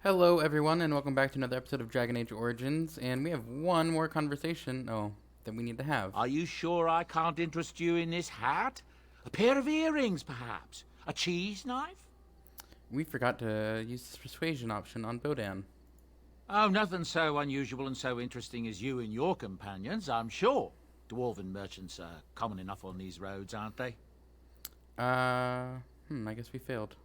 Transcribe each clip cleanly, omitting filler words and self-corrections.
Hello, everyone, and welcome back to another episode of Dragon Age Origins. And we have one more conversation, that we need to have. Are you sure I can't interest you in this hat? A pair of earrings, perhaps? A cheese knife? We forgot to use the persuasion option on Bodan. Oh, nothing so unusual and so interesting as you and your companions, I'm sure. Dwarven merchants are common enough on these roads, aren't they? I guess we failed.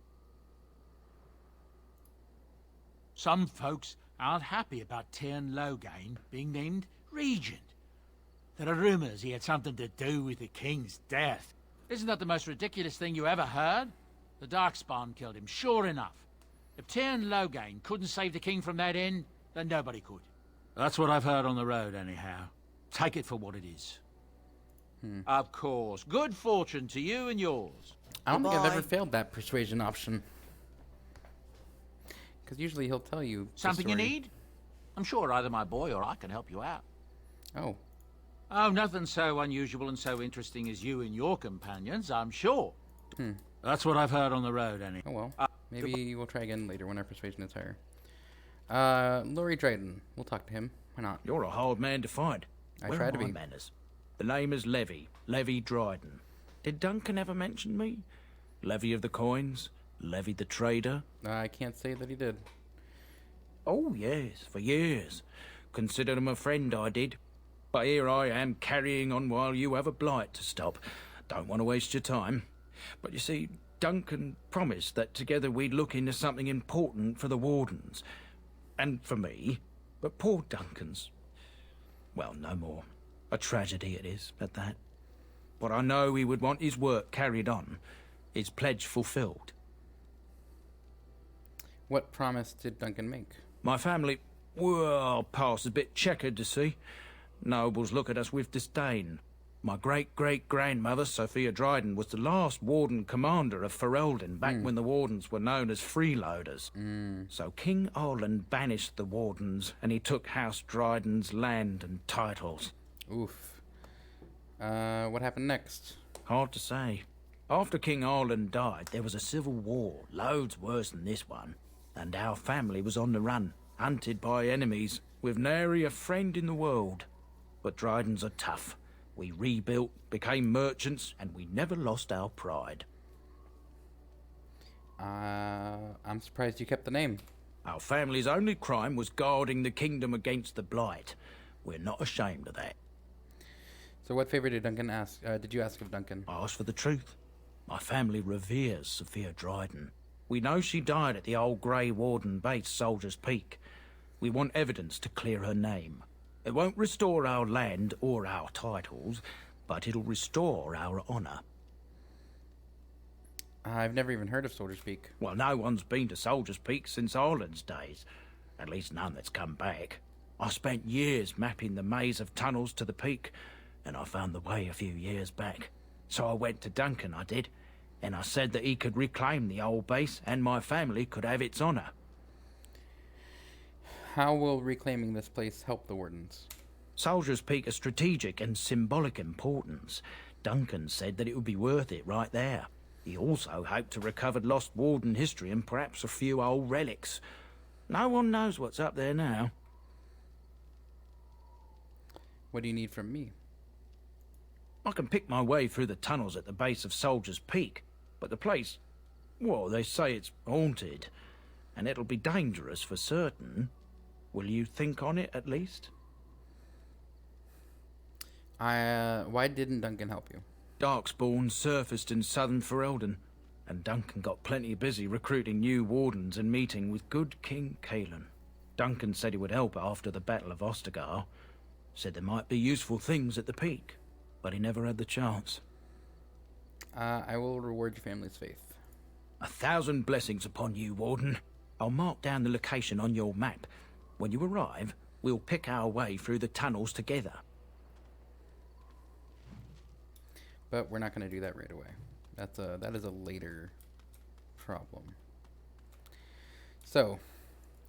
Some folks aren't happy about Tyrn Loghain being named regent. There are rumors he had something to do with the king's death. Isn't that the most ridiculous thing you ever heard? The Darkspawn killed him, sure enough. If Tyrn Loghain couldn't save the king from that inn, then nobody could. That's what I've heard on the road, anyhow. Take it for what it is. Of course. Good fortune to you and yours. I don't think I've Goodbye. ever failed that persuasion option. Because usually he'll tell you the Something you story. need? I'm sure either my boy or I can help you out. Oh, Oh, nothing so unusual and so interesting as you and your companions, I'm sure. That's what I've heard on the road, anyhow. oh well. Maybe we'll try again later when our persuasion is higher. Laurie Dryden. We'll talk to him. Why not? You're a hard man to find. I Where try are to my be. manners? The name is Levy Dryden. Did Duncan ever mention me? Levy of the coins? Levy the trader? I can't say that he did. Oh, yes, for years. Considered him a friend, I did. But here I am carrying on while you have a blight to stop. Don't want to waste your time. But you see, Duncan promised that together we'd look into something important for the Wardens. And for me. But poor Duncan's... well, no more. A tragedy it is, at that. But I know he would want his work carried on. His pledge fulfilled. What promise did Duncan make? My family, well, past a bit checkered to see. Nobles look at us with disdain. My great-great-grandmother, Sophia Dryden, was the last warden commander of Fereldan back when the wardens were known as freeloaders. So King Arlen banished the wardens, and he took House Dryden's land and titles. Oof. What happened next? Hard to say. After King Arlen died, there was a civil war, loads worse than this one. And our family was on the run, hunted by enemies, with nary a friend in the world. But Drydens are tough. We rebuilt, became merchants, and we never lost our pride. I'm surprised you kept the name. Our family's only crime was guarding the kingdom against the blight. We're not ashamed of that. So what favor did Duncan ask? Did you ask of Duncan? I ask for the truth. My family reveres Sophia Dryden. We know she died at the old Grey Warden base, Soldier's Peak. We want evidence to clear her name. It won't restore our land or our titles, but it'll restore our honour. I've never even heard of Soldier Speak. Well, no one's been to Soldier's Peak since Ireland's days. At least none that's come back. I spent years mapping the maze of tunnels to the peak, and I found the way a few years back. So I went to Duncan, I did, and I said that he could reclaim the old base and my family could have its honour. How will reclaiming this place help the Wardens? Soldier's Peak is strategic and symbolic importance. Duncan said that it would be worth it right there. He also hoped to recover lost Warden history and perhaps a few old relics. No one knows what's up there now. What do you need from me? I can pick my way through the tunnels at the base of Soldier's Peak, but the place, well, they say it's haunted, and it'll be dangerous for certain. Will you think on it, at least? Why didn't Duncan help you? Darkspawn surfaced in southern Fereldan, and Duncan got plenty busy recruiting new wardens and meeting with good King Cailan. Duncan said he would help after the Battle of Ostagar. Said there might be useful things at the peak, but he never had the chance. I will reward your family's faith. 1,000 blessings upon you, Warden. I'll mark down the location on your map. When you arrive, we'll pick our way through the tunnels together. But we're not going to do that right away. That is a later problem. So,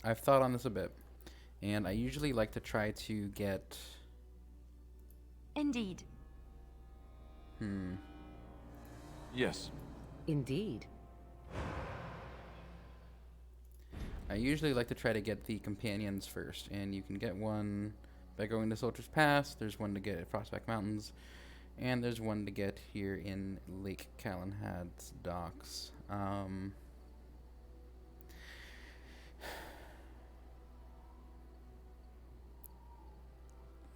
I've thought on this a bit, and I usually like to try to get... Indeed. Yes. Indeed. I usually like to try to get the companions first, and you can get one by going to Soldier's Pass. There's one to get at Frostback Mountains, and there's one to get here in Lake Calenhad's docks.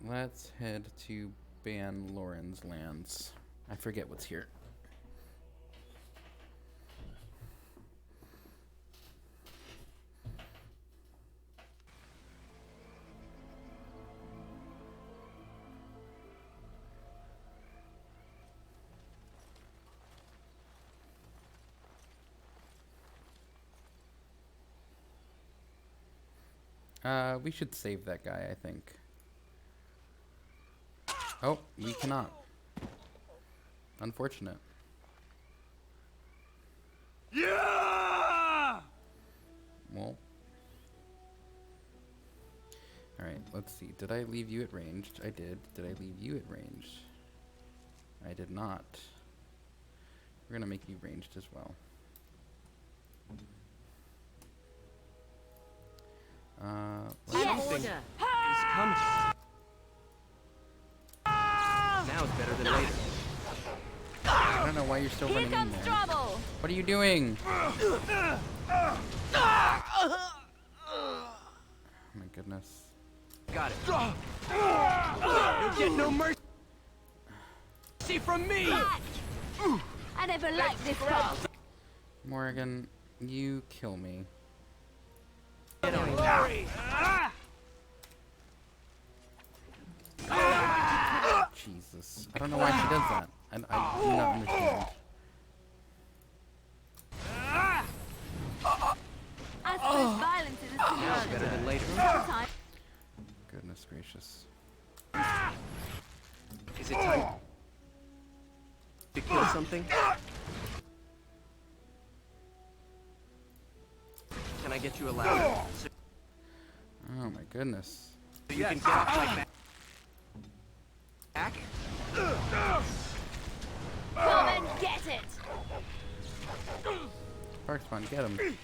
Let's head to Ban Loren's lands. I forget what's here. We should save that guy, I think. Oh, we cannot. Unfortunate. Yeah! Well. Alright, let's see. Did I leave you at ranged? I did. Did I leave you at ranged? I did not. We're gonna make you ranged as well. Something is coming. Now it's better than later. I don't know why you're still running in there. Trouble. What are you doing? Oh my goodness. Got it. You'll get no mercy from me. I never liked this path. Morrigan, you kill me. Get on it. Jesus. I don't know why she does that. I do not understand. I suppose violence is a Now it's better than later. time. Goodness gracious. Is it time to kill something? Can I get you a ladder? So Oh my goodness. you can get off my back? Come and get it. Sparkspawn, get him.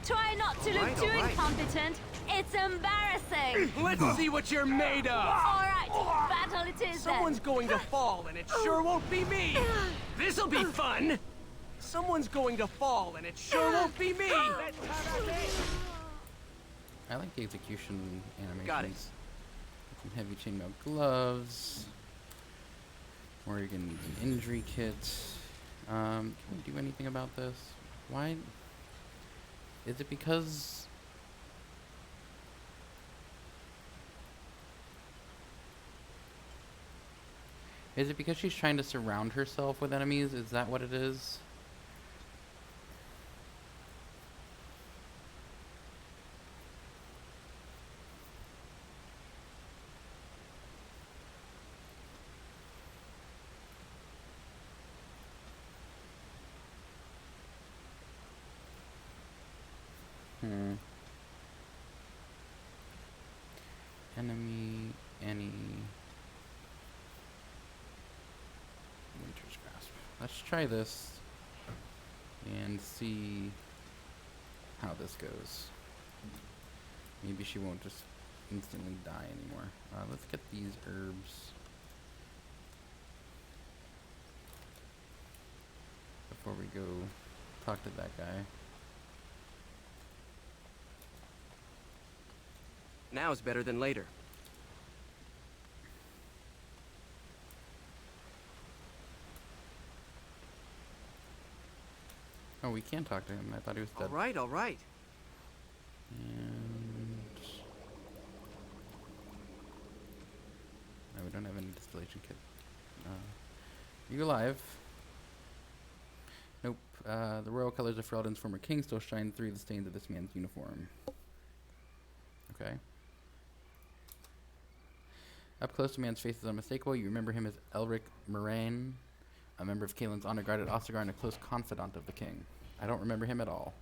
Try not to look Alright, too alright. incompetent. It's embarrassing. Let's see what you're made of! All right, battle it is Someone's going to fall, and it sure won't be me! This'll be fun! Someone's going to fall, and it sure won't be me! I like the execution animations. Got it. Some heavy chainmail gloves. Morrigan needs an injury kit. Can we do anything about this? Why? Is it because... Is it because she's trying to surround herself with enemies? Is that what it is? Enemy, Winter's Grasp. Let's try this and see how this goes. Maybe she won't just instantly die anymore. Let's get these herbs before we go talk to that guy. Now is better than later. Oh, we can talk to him. I thought he was dead. Alright, alright. And no, we don't have any distillation kit. Are you alive? Nope. The royal colors of Fereldan's former king still shine through the stains of this man's uniform. Okay. Up close, the man's face is unmistakable. You remember him as Elric Moraine, a member of Caelin's honor guard at Ostagar and a close confidant of the king. I don't remember him at all.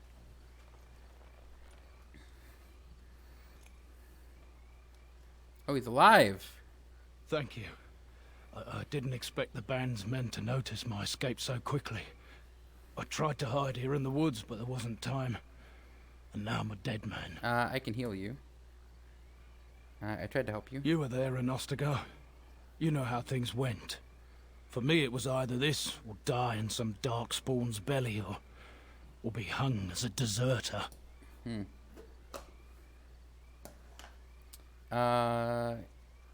Oh, he's alive! Thank you. I didn't expect the band's men to notice my escape so quickly. I tried to hide here in the woods, but there wasn't time. and now I'm a dead man. I can heal you. I tried to help you. You were there in Ostagar. You know how things went. For me, it was either this, or die in some darkspawn's belly, or be hung as a deserter.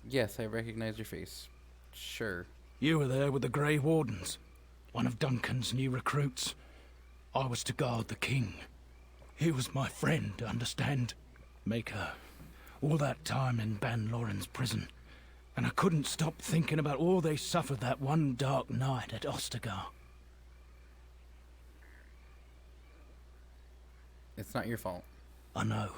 Yes, I recognize your face. Sure. You were there with the Grey Wardens, one of Duncan's new recruits. I was to guard the king. He was my friend, understand? Maker. All that time in Ban Loren's prison. And I couldn't stop thinking about all they suffered that one dark night at Ostagar. It's not your fault. I know.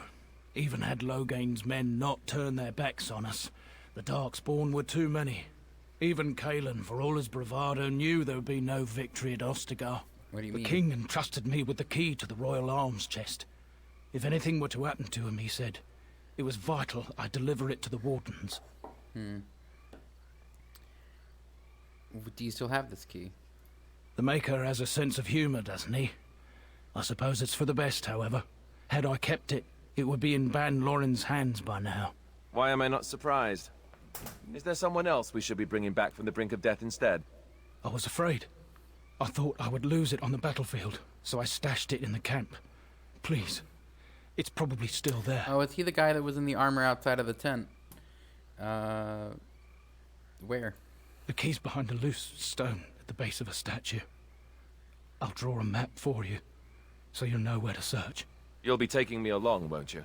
Even had Logain's men not turned their backs on us, the Darkspawn were too many. Even Kalen, for all his bravado, knew there would be no victory at Ostagar. What do you The mean? king entrusted me with the key to the royal arms chest. If anything were to happen to him, he said, it was vital I deliver it to the Wardens. Do you still have this key? The Maker has a sense of humour, doesn't he? I suppose it's for the best, however. Had I kept it, it would be in Ban Loren's hands by now. Why am I not surprised? Is there someone else we should be bringing back from the brink of death instead? I was afraid. I thought I would lose it on the battlefield, so I stashed it in the camp. Please. It's probably still there. Oh, is he the guy that was in the armor outside of the tent? Where? The key's behind a loose stone at the base of a statue. I'll draw a map for you, so you'll know where to search. You'll be taking me along, won't you?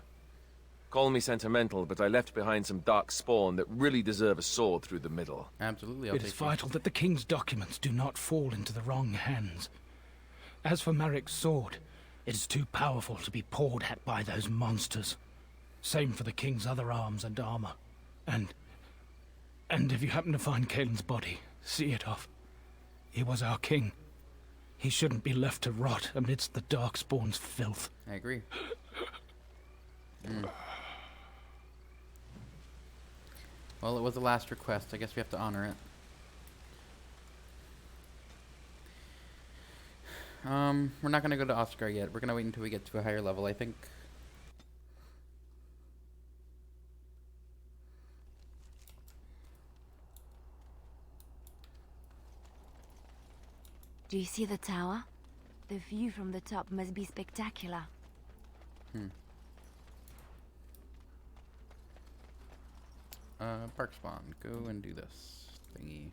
Call me sentimental, but I left behind some dark spawn that really deserve a sword through the middle. Absolutely, I'll It take is you. vital that the king's documents do not fall into the wrong hands. As for Marik's sword, it is too powerful to be pawed at by those monsters. Same for the king's other arms and armor. And if you happen to find Kalen's body, see it off. He was our king. He shouldn't be left to rot amidst the Darkspawn's filth. I agree. Well, it was a last request. I guess we have to honor it. We're not gonna go to Oscar yet. We're gonna wait until we get to a higher level, I think. Do you see the tower? The view from the top must be spectacular. Park spawn. Go and do this thingy.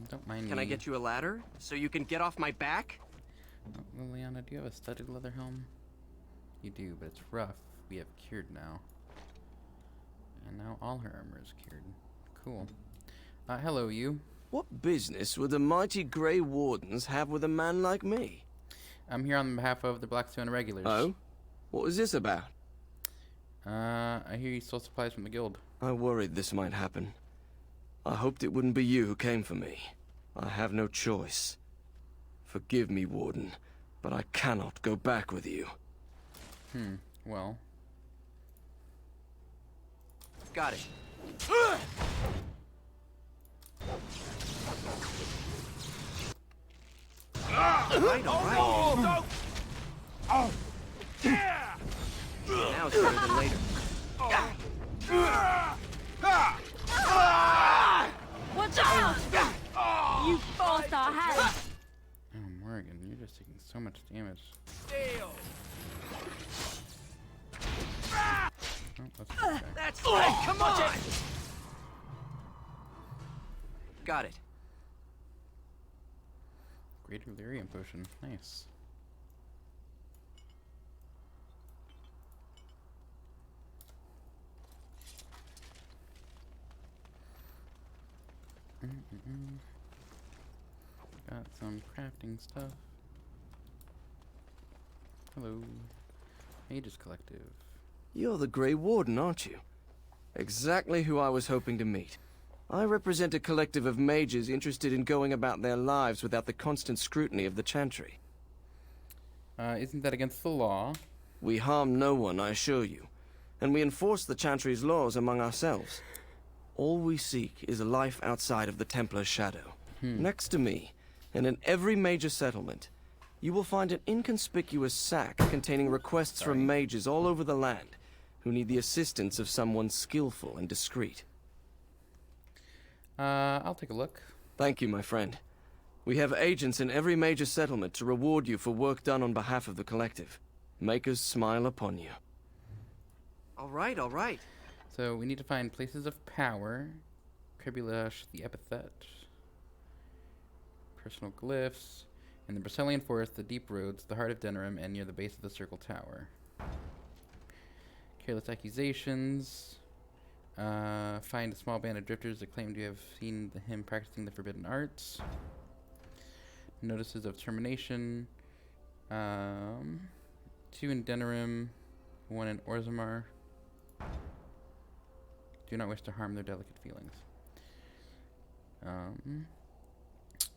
Don't mind Can me. I get you a ladder so you can get off my back? Oh, Liliana, do you have a studded leather helm? You do, but it's rough. We have cured now. And now all her armor is cured. Cool. Hello, you. What business would the mighty Grey Wardens have with a man like me? I'm here on behalf of the Blackstone Irregulars. Oh? What was this about? I hear you stole supplies from the guild. I worried this might happen. I hoped it wouldn't be you who came for me. I have no choice. Forgive me, Warden, but I cannot go back with you. Well. Got it. All right. Now it's better than later. Watch out! You forced our hand! Oh, Morgan, you're just taking so much damage. Oh, that's okay. That's right. Come on. Got it. Greater Lyrium potion. Nice. Got some crafting stuff. Hello. Mages Collective. You're the Grey Warden, aren't you? Exactly who I was hoping to meet. I represent a collective of mages interested in going about their lives without the constant scrutiny of the Chantry. Isn't that against the law? We harm no one, I assure you, and we enforce the Chantry's laws among ourselves. All we seek is a life outside of the Templar's shadow. Next to me, and in every major settlement, you will find an inconspicuous sack containing requests from mages all over the land who need the assistance of someone skillful and discreet. I'll take a look. Thank you, my friend. We have agents in every major settlement to reward you for work done on behalf of the collective. Make us smile upon you. All right, all right. So we need to find places of power. Cribulash, the epithet. Personal glyphs. In the Brazilian forest, the deep roads, the heart of Denerim, and near the base of the circle tower. Careless accusations. Find a small band of drifters that claim to have seen him practicing the forbidden arts. Notices of termination. 2 in Denerim, 1 in Orzammar. Do not wish to harm their delicate feelings.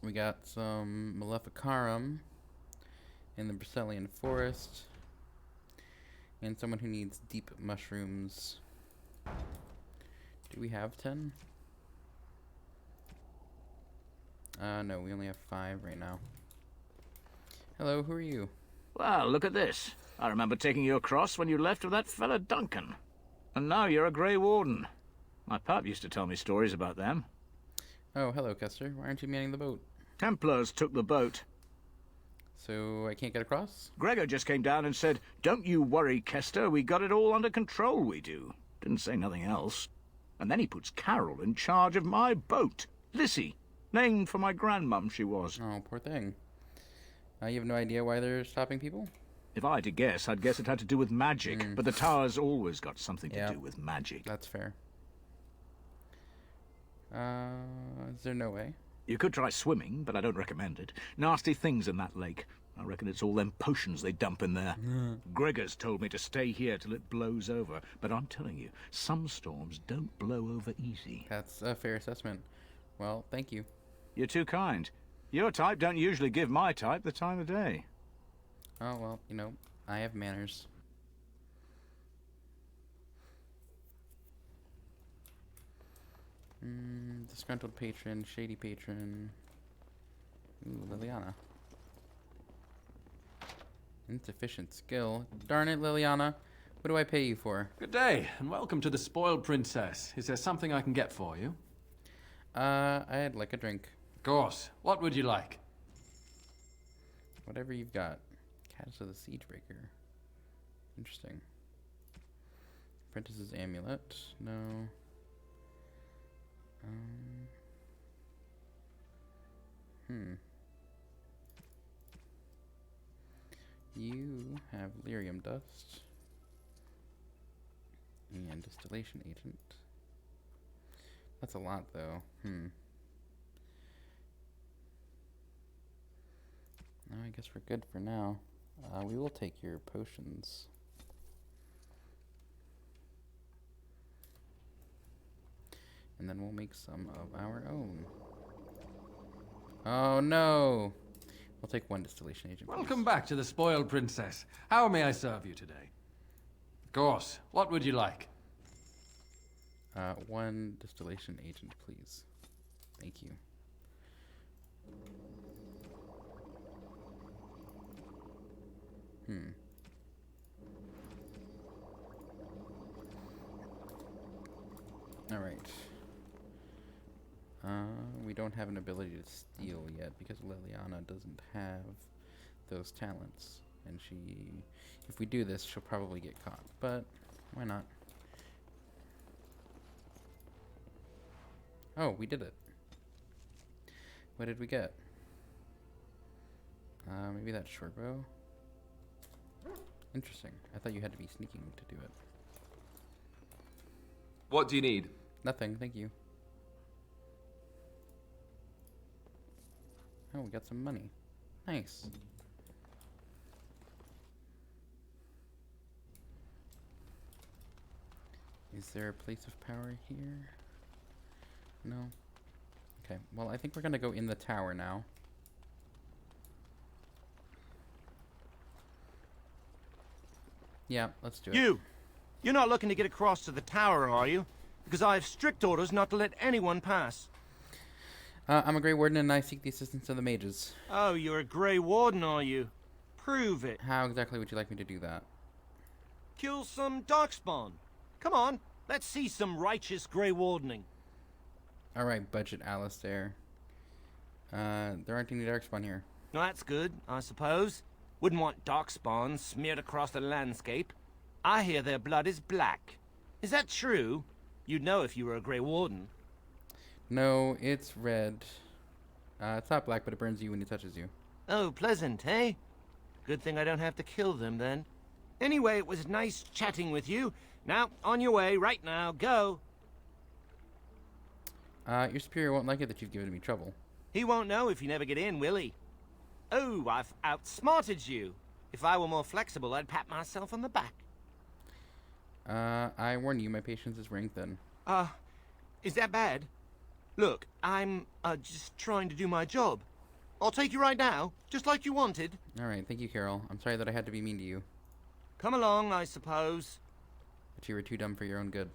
We got some Maleficarum in the Brazilian forest. And someone who needs deep mushrooms. Do we have 10? No, we only have 5 right now. Hello, who are you? Well, look at this. I remember taking you across when you left with that fella Duncan. And now you're a Grey Warden. My pap used to tell me stories about them. Oh, hello, Kester. Why aren't you manning the boat? Templars took the boat. So I can't get across? Gregor just came down and said, "Don't you worry, Kester, we got it all under control, we do." Didn't say nothing else. And then he puts Carol in charge of my boat. Lissy. Named for my grandmum, she was. Oh, poor thing. You have no idea why they're stopping people? If I had to guess, I'd guess it had to do with magic. But the tower's always got something to do with magic. That's fair. Is there no way? You could try swimming, but I don't recommend it. Nasty things in that lake. I reckon it's all them potions they dump in there. Gregor's told me to stay here till it blows over, but I'm telling you, some storms don't blow over easy. That's a fair assessment. Well, thank you. You're too kind. Your type don't usually give my type the time of day. Oh, well, you know, I have manners. Disgruntled patron, shady patron. Ooh, Liliana. Insufficient skill. Darn it, Liliana. What do I pay you for? Good day, and welcome to the Spoiled Princess. Is there something I can get for you? I'd like a drink. Of course. What would you like? Whatever you've got. Cadus of the Siegebreaker. Interesting. Apprentice's Amulet. No. You have lyrium dust and distillation agent. That's a lot, though. I guess we're good for now. We will take your potions. And then we'll make some of our own. Oh no! We'll take 1 distillation agent. Welcome back to the Spoiled Princess. How may I serve you today? Of course. What would you like? 1 distillation agent, please. Thank you. Alright. We don't have an ability to steal yet because Liliana doesn't have those talents. And if we do this, she'll probably get caught. But, why not? Oh, we did it. What did we get? Maybe that short bow? Interesting. I thought you had to be sneaking to do it. What do you need? Nothing, thank you. Oh, we got some money. Nice. Is there a place of power here? No. Okay, well, I think we're gonna go in the tower now. Yeah, let's do it. You're not looking to get across to the tower, are you? because I have strict orders not to let anyone pass. I'm a Grey Warden and I seek the assistance of the mages. Oh, you're a Grey Warden, are you? Prove it. How exactly would you like me to do that? Kill some Darkspawn. Come on, let's see some righteous Grey Wardening. Alright, budget Alistair. There aren't any Darkspawn here. Well, that's good, I suppose. Wouldn't want Darkspawn smeared across the landscape. I hear their blood is black. Is that true? You'd know if you were a Grey Warden. No, it's red. It's not black, but it burns you when it touches you. Oh, pleasant, eh? Good thing I don't have to kill them, then. Anyway, it was nice chatting with you. Now, on your way, right now, go. Your superior won't like it that you've given me trouble. He won't know if you never get in, will he? Oh, I've outsmarted you. If I were more flexible, I'd pat myself on the back. I warn you, my patience is wearing thin. Is that bad? Look, I'm, just trying to do my job. I'll take you right now, just like you wanted. Alright, thank you, Carol. I'm sorry that I had to be mean to you. Come along, I suppose. But you were too dumb for your own good.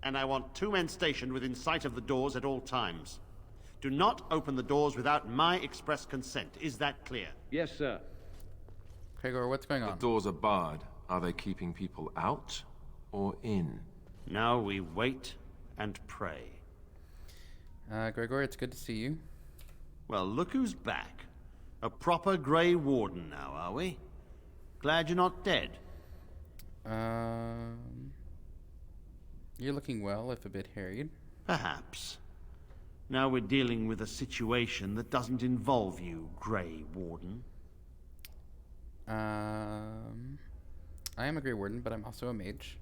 And I want 2 men stationed within sight of the doors at all times. Do not open the doors without my express consent. Is that clear? Yes, sir. Gregor, what's going The on? doors are barred. Are they keeping people out or in? Now we wait and pray. Gregor, it's good to see you. Well, look who's back. A proper Grey Warden now, are we? Glad you're not dead. You're looking well, if a bit harried. Perhaps. Now we're dealing with a situation that doesn't involve you, Grey Warden. I am a Grey Warden, but I'm also a mage.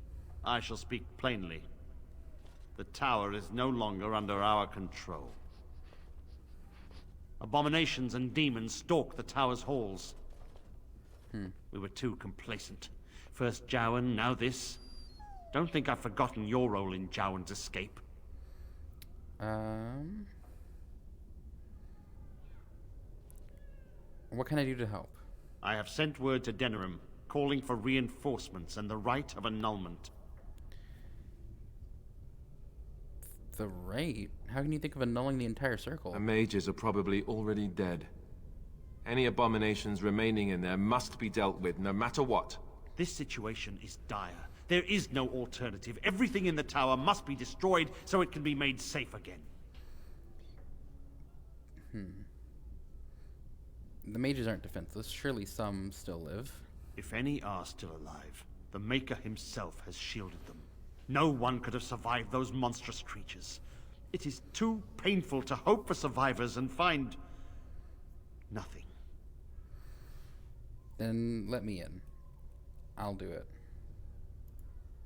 I shall speak plainly. The tower is no longer under our control. Abominations and demons stalk the tower's halls. We were too complacent. First Jowan, now this. Don't think I've forgotten your role in Jowan's escape. What can I do to help? I have sent word to Denerim, calling for reinforcements and the right of annulment. The right? How can you think of annulling the entire circle? The mages are probably already dead. Any abominations remaining in there must be dealt with, no matter what. This situation is dire. There is no alternative. Everything in the tower must be destroyed so it can be made safe again. The mages aren't defenseless. Surely some still live. If any are still alive, the Maker himself has shielded them. No one could have survived those monstrous creatures. It is too painful to hope for survivors and find nothing. Then let me in. I'll do it.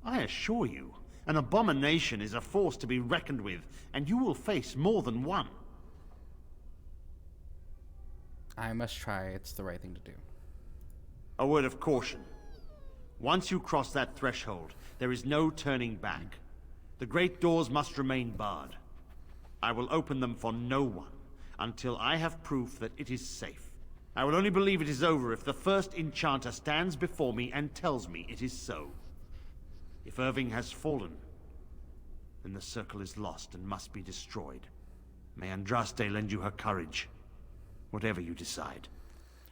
I assure you, an abomination is a force to be reckoned with, and you will face more than one. I must try. It's the right thing to do. A word of caution. Once you cross that threshold, there is no turning back. The great doors must remain barred. I will open them for no one until I have proof that it is safe. I will only believe it is over if the first enchanter stands before me and tells me it is so. If Irving has fallen, then the circle is lost and must be destroyed. May Andraste lend you her courage, whatever you decide.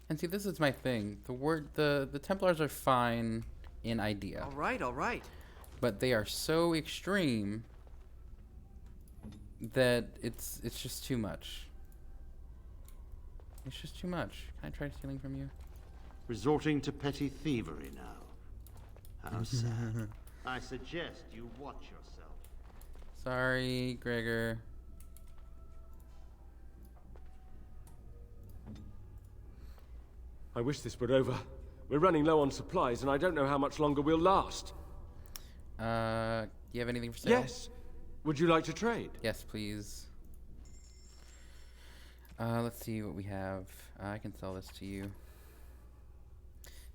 And see, this is my thing. The Templars are fine in idea. All right. But they are so extreme that it's just too much. It's just too much. Can I try stealing from you? Resorting to petty thievery now. How sad. I suggest you watch yourself. Sorry, Gregor. I wish this were over. We're running low on supplies, and I don't know how much longer we'll last. Do you have anything for sale? Yes. Would you like to trade? Yes, please. Let's see what we have. I can sell this to you.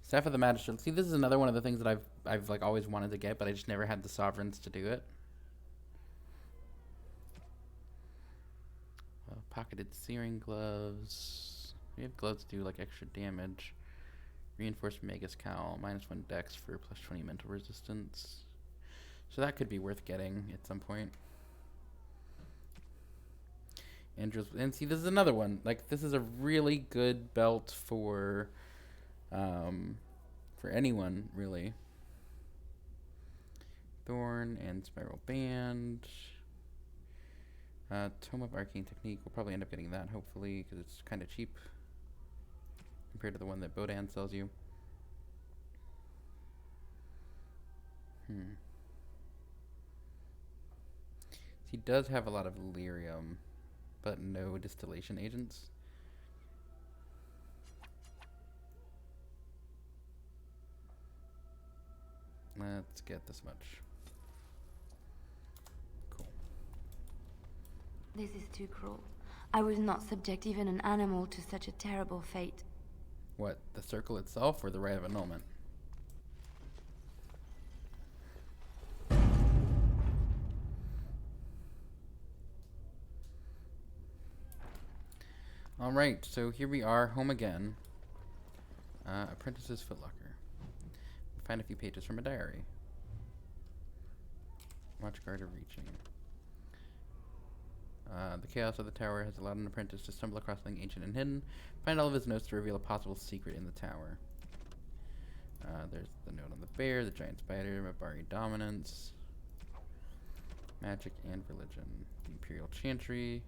Staff of the Magistrate. See, this is another one of the things that I've like always wanted to get, but I just never had the sovereigns to do it. Pocketed searing gloves. We have gloves to do like extra damage. Reinforced Magus Cowl, -1 dex for +20 mental resistance. So that could be worth getting at some point. And see, this is another one. Like, this is a really good belt for anyone, really. Thorn and Spiral Band. Tome of Arcane Technique. We'll probably end up getting that, hopefully, because it's kind of cheap compared to the one that Bodan sells you. He does have a lot of lyrium, but no distillation agents. Let's get this much. Cool. This is too cruel. I would not subject even an animal to such a terrible fate. What, the circle itself or the Rite of Annulment? Alright, so here we are, home again. Apprentice's Footlocker. Find a few pages from a diary. Watchguard of Reaching. The chaos of the tower has allowed an apprentice to stumble across something ancient and hidden. Find all of his notes to reveal a possible secret in the tower. There's the note on the bear, the giant spider, Mabari dominance, magic and religion, the Imperial Chantry.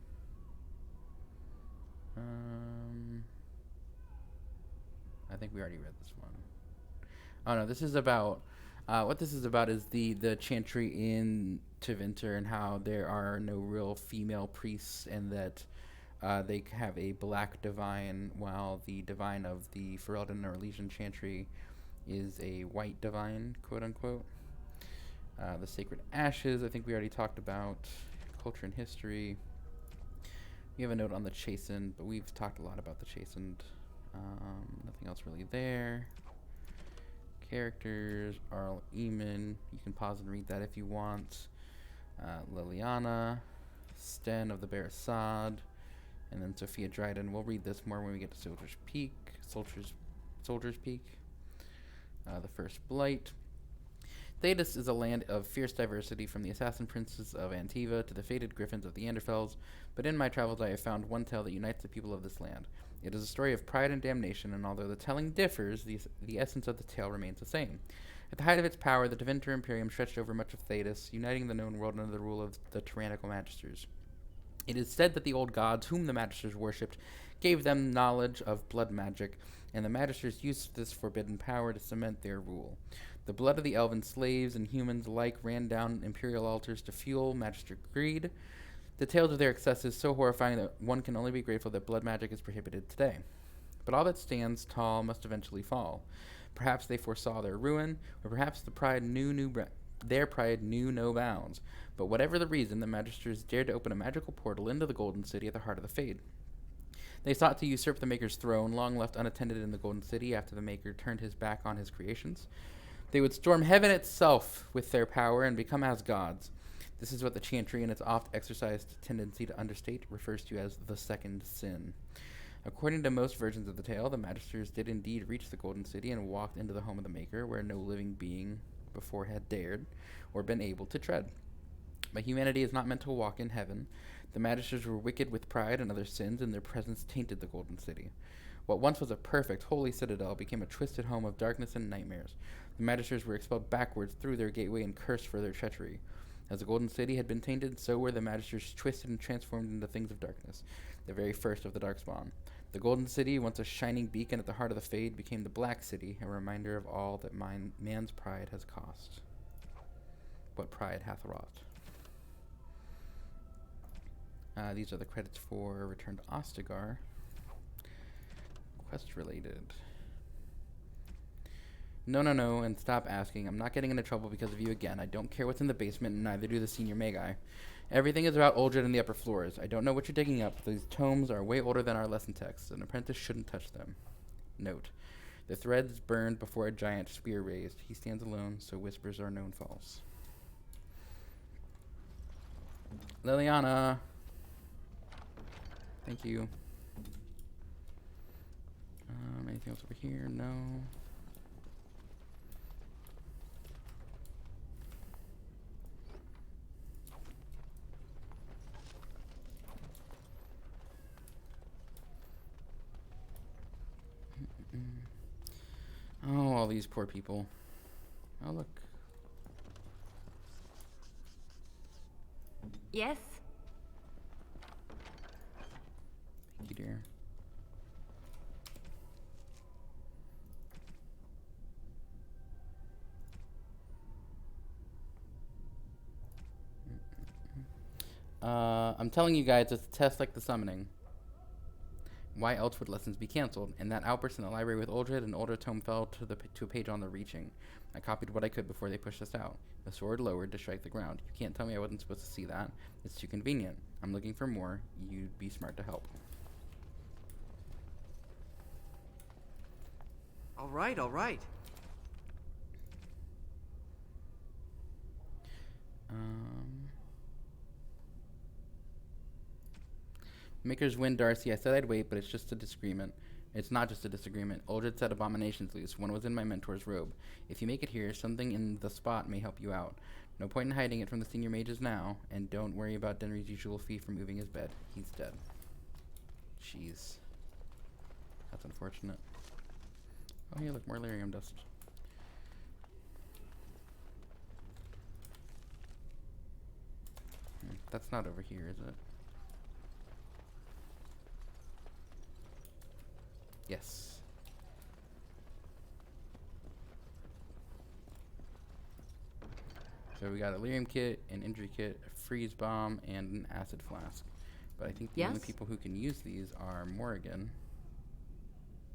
I think we already read this one. Oh no, this is about what this is about is the chantry in Tevinter and how there are no real female priests and that they have a black divine while the divine of the Fereldan or Elysian chantry is a white divine, quote unquote. The Sacred Ashes, I think we already talked about. Culture and history. We have a note on the Chastened, but we've talked a lot about the Chastened. Nothing else really there. Characters, Arl Eamon. You can pause and read that if you want. Liliana, Sten of the Bear Assad, and then Sophia Dryden. We'll read this more when we get to Soldier's Peak. Soldier's Peak. The First Blight. Thedas is a land of fierce diversity, from the assassin princes of Antiva to the fated griffins of the Anderfels, but in my travels I have found one tale that unites the people of this land. It is a story of pride and damnation, and although the telling differs, the essence of the tale remains the same. At the height of its power, the Tevinter Imperium stretched over much of Thedas, uniting the known world under the rule of the tyrannical magisters. It is said that the old gods, whom the magisters worshipped, gave them knowledge of blood magic, and the magisters used this forbidden power to cement their rule. The blood of the elven slaves and humans alike ran down imperial altars to fuel magister greed. The tales of their excesses so horrifying that one can only be grateful that blood magic is prohibited today. But all that stands tall must eventually fall. Perhaps they foresaw their ruin, or perhaps their pride knew no bounds. But whatever the reason, the magisters dared to open a magical portal into the Golden City at the heart of the Fade. They sought to usurp the Maker's throne, long left unattended in the Golden City after the Maker turned his back on his creations. They would storm heaven itself with their power and become as gods. This is what the Chantry, in its oft-exercised tendency to understate, refers to as the second sin. According to most versions of the tale, the Magisters did indeed reach the Golden City and walked into the home of the Maker, where no living being before had dared or been able to tread. But humanity is not meant to walk in heaven. The Magisters were wicked with pride and other sins, and their presence tainted the Golden City. What once was a perfect, holy citadel became a twisted home of darkness and nightmares. The Magisters were expelled backwards through their gateway and cursed for their treachery. As the Golden City had been tainted, so were the Magisters twisted and transformed into things of darkness, the very first of the Darkspawn. The Golden City, once a shining beacon at the heart of the Fade, became the Black City, a reminder of all that man's pride has cost. What pride hath wrought. These are the credits for Return to Ostagar. Quest related. No, and stop asking. I'm not getting into trouble because of you again. I don't care what's in the basement, and neither do the senior Magi. Everything is about Uldred and the upper floors. I don't know what you're digging up. These tomes are way older than our lesson texts. An apprentice shouldn't touch them. Note. The threads burned before a giant spear raised. He stands alone, so whispers are known false. Liliana. Thank you. Anything else over here? No. Oh, all these poor people. Oh, look. Yes? Thank you, dear. I'm telling you guys, it's a test like the summoning. Why else would lessons be cancelled? And that outburst in the library with Uldred, and Uldred tome fell to a page on the reaching. I copied what I could before they pushed us out. The sword lowered to strike the ground. You can't tell me I wasn't supposed to see that. It's too convenient. I'm looking for more. You'd be smart to help. All right, all right. Maker's Wind, Darcy. I said I'd wait, but it's just a disagreement. It's not just a disagreement. Uldred set abominations loose. One was in my mentor's robe. If you make it here, something in the spot may help you out. No point in hiding it from the senior mages now, and don't worry about Denry's usual fee for moving his bed. He's dead. Jeez. That's unfortunate. Oh, hey, look, more lyrium dust. That's not over here, is it? Yes. So we got a lyrium kit, an injury kit, a freeze bomb, and an acid flask. But I think the only people who can use these are Morrigan.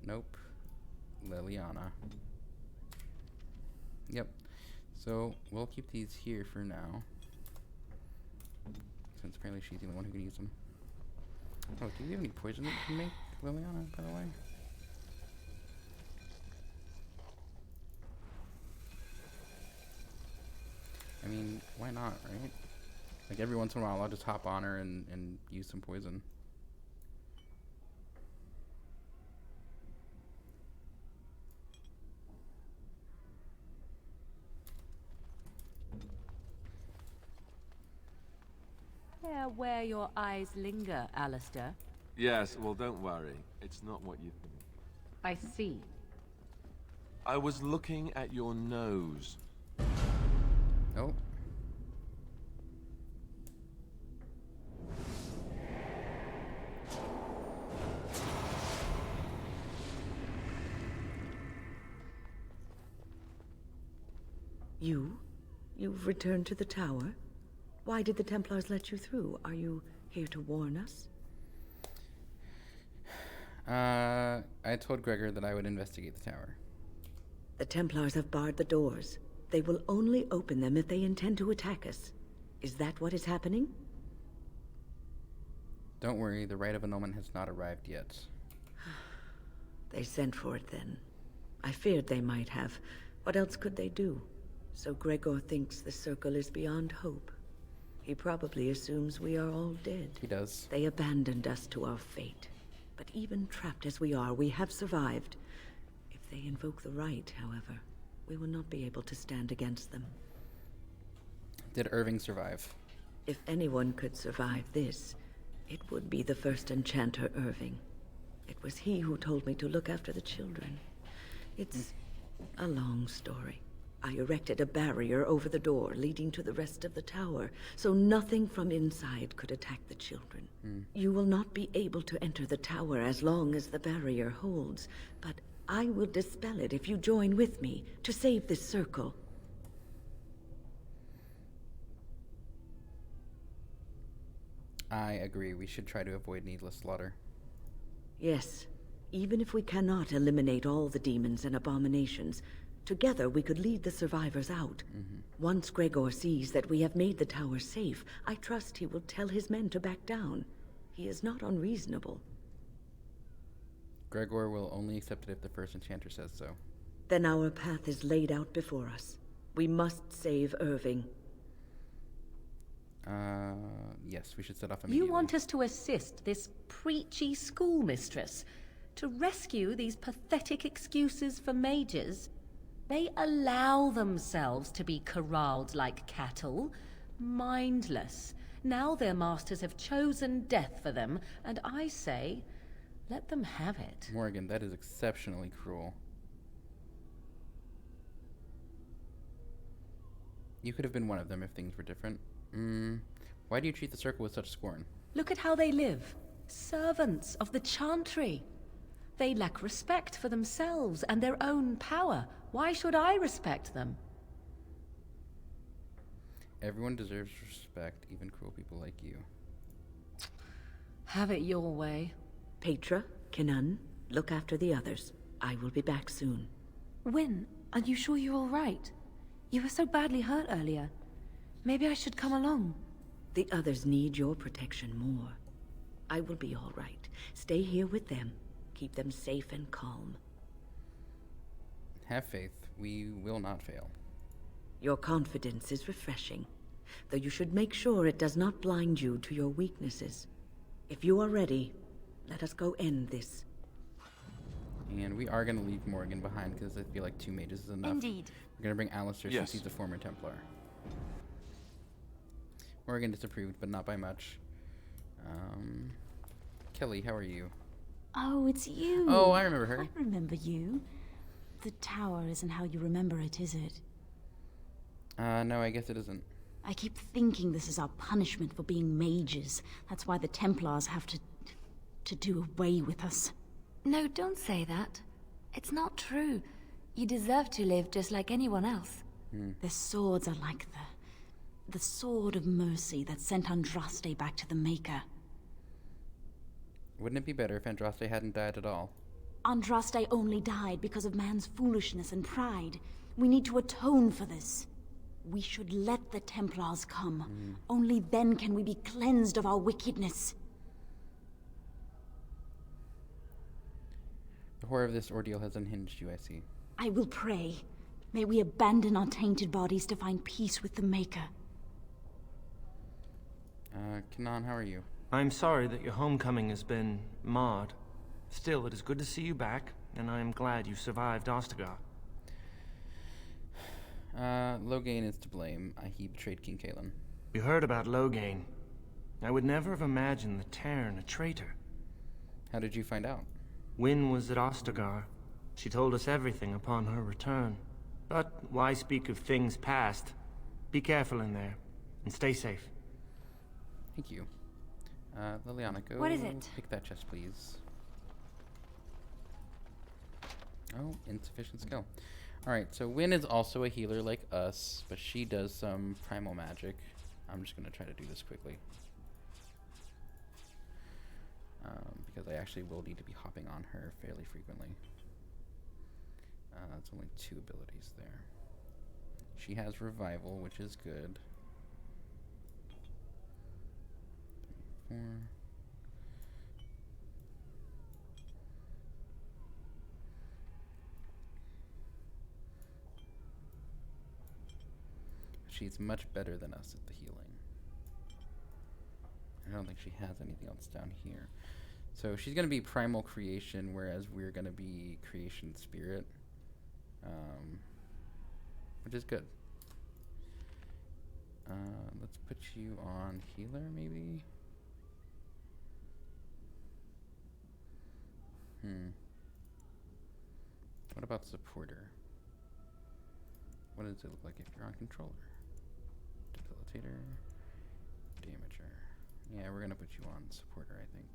Nope. Liliana. Yep. So we'll keep these here for now. Since apparently she's the only one who can use them. Oh, do you have any poison that you can make, Liliana, by the way? I mean, why not, right? Like, every once in a while, I'll just hop on her and use some poison. Where your eyes linger, Alistair. Yes, well, don't worry. It's not what you think. I see. I was looking at your nose. Oh. You've returned to the tower? Why did the Templars let you through? Are you here to warn us? I told Gregor that I would investigate the tower. The Templars have barred the doors. They will only open them if they intend to attack us. Is that what is happening? Don't worry, the Rite of Annulment has not arrived yet. They sent for it then. I feared they might have. What else could they do? So Gregor thinks the Circle is beyond hope. He probably assumes we are all dead. He does. They abandoned us to our fate. But even trapped as we are, we have survived. If they invoke the Rite, however, we will not be able to stand against them. Did Irving survive? If anyone could survive this, it would be the first enchanter Irving. It was he who told me to look after the children. It's a long story. I erected a barrier over the door leading to the rest of the tower, so nothing from inside could attack the children. You will not be able to enter the tower as long as the barrier holds, but I will dispel it if you join with me to save this circle. I agree. We should try to avoid needless slaughter. Yes, even if we cannot eliminate all the demons and abominations, together we could lead the survivors out. Once Gregor sees that we have made the tower safe, I trust he will tell his men to back down. He is not unreasonable. Gregor will only accept it if the first enchanter says so. Then our path is laid out before us. We must save Irving. Yes, we should set off immediately. You want us to assist this preachy schoolmistress to rescue these pathetic excuses for mages? They allow themselves to be corralled like cattle, mindless. Now their masters have chosen death for them, and I say, let them have it. Morgan, that is exceptionally cruel. You could have been one of them if things were different. Why do you treat the Circle with such scorn? Look at how they live. Servants of the Chantry. They lack respect for themselves and their own power. Why should I respect them? Everyone deserves respect, even cruel people like you. Have it your way. Petra, Kenan, look after the others. I will be back soon. Wyn, are you sure you're all right? You were so badly hurt earlier. Maybe I should come along. The others need your protection more. I will be all right. Stay here with them. Keep them safe and calm. Have faith. We will not fail. Your confidence is refreshing, though you should make sure it does not blind you to your weaknesses. If you are ready, let us go end this. And we are going to leave Morgan behind because I feel like 2 mages is enough. Indeed. We're going to bring Alistair Yes. since he's a former Templar. Morgan disapproved, but not by much. Kelly, how are you? Oh, it's you. Oh, I remember her. I remember you. The tower isn't how you remember it, is it? No, I guess it isn't. I keep thinking this is our punishment for being mages. That's why the Templars have to do away with us. No, don't say that. It's not true. You deserve to live just like anyone else. Their swords are like the sword of mercy that sent Andraste back to the Maker. Wouldn't it be better if Andraste hadn't died at all? Andraste only died because of man's foolishness and pride. We need to atone for this. We should let the Templars come. Only then can we be cleansed of our wickedness. The horror of this ordeal has unhinged you, I see. I will pray. May we abandon our tainted bodies to find peace with the Maker. Kanan, how are you? I'm sorry that your homecoming has been marred. Still, it is good to see you back, and I am glad you survived Ostagar. Logain is to blame. He betrayed King Kalen. You heard about Logain. I would never have imagined the Terran a traitor. How did you find out? Wyn was at Ostagar. She told us everything upon her return. But why speak of things past? Be careful in there, and stay safe. Thank you. Liliana, go What is it? pick that chest, please. Oh, insufficient skill. Alright, so Wyn is also a healer like us, but she does some primal magic. I'm just going to try to do this quickly. Because I actually will need to be hopping on her fairly frequently. That's only 2 abilities there. She has Revival, which is good. 4. She's much better than us at the healing. I don't think she has anything else down here. So she's going to be Primal Creation, whereas we're going to be Creation Spirit. Which is good. Let's put you on Healer, maybe? What about Supporter? What does it look like if you're on Controller? Debilitator, Damager. Yeah, we're gonna put you on Supporter, I think.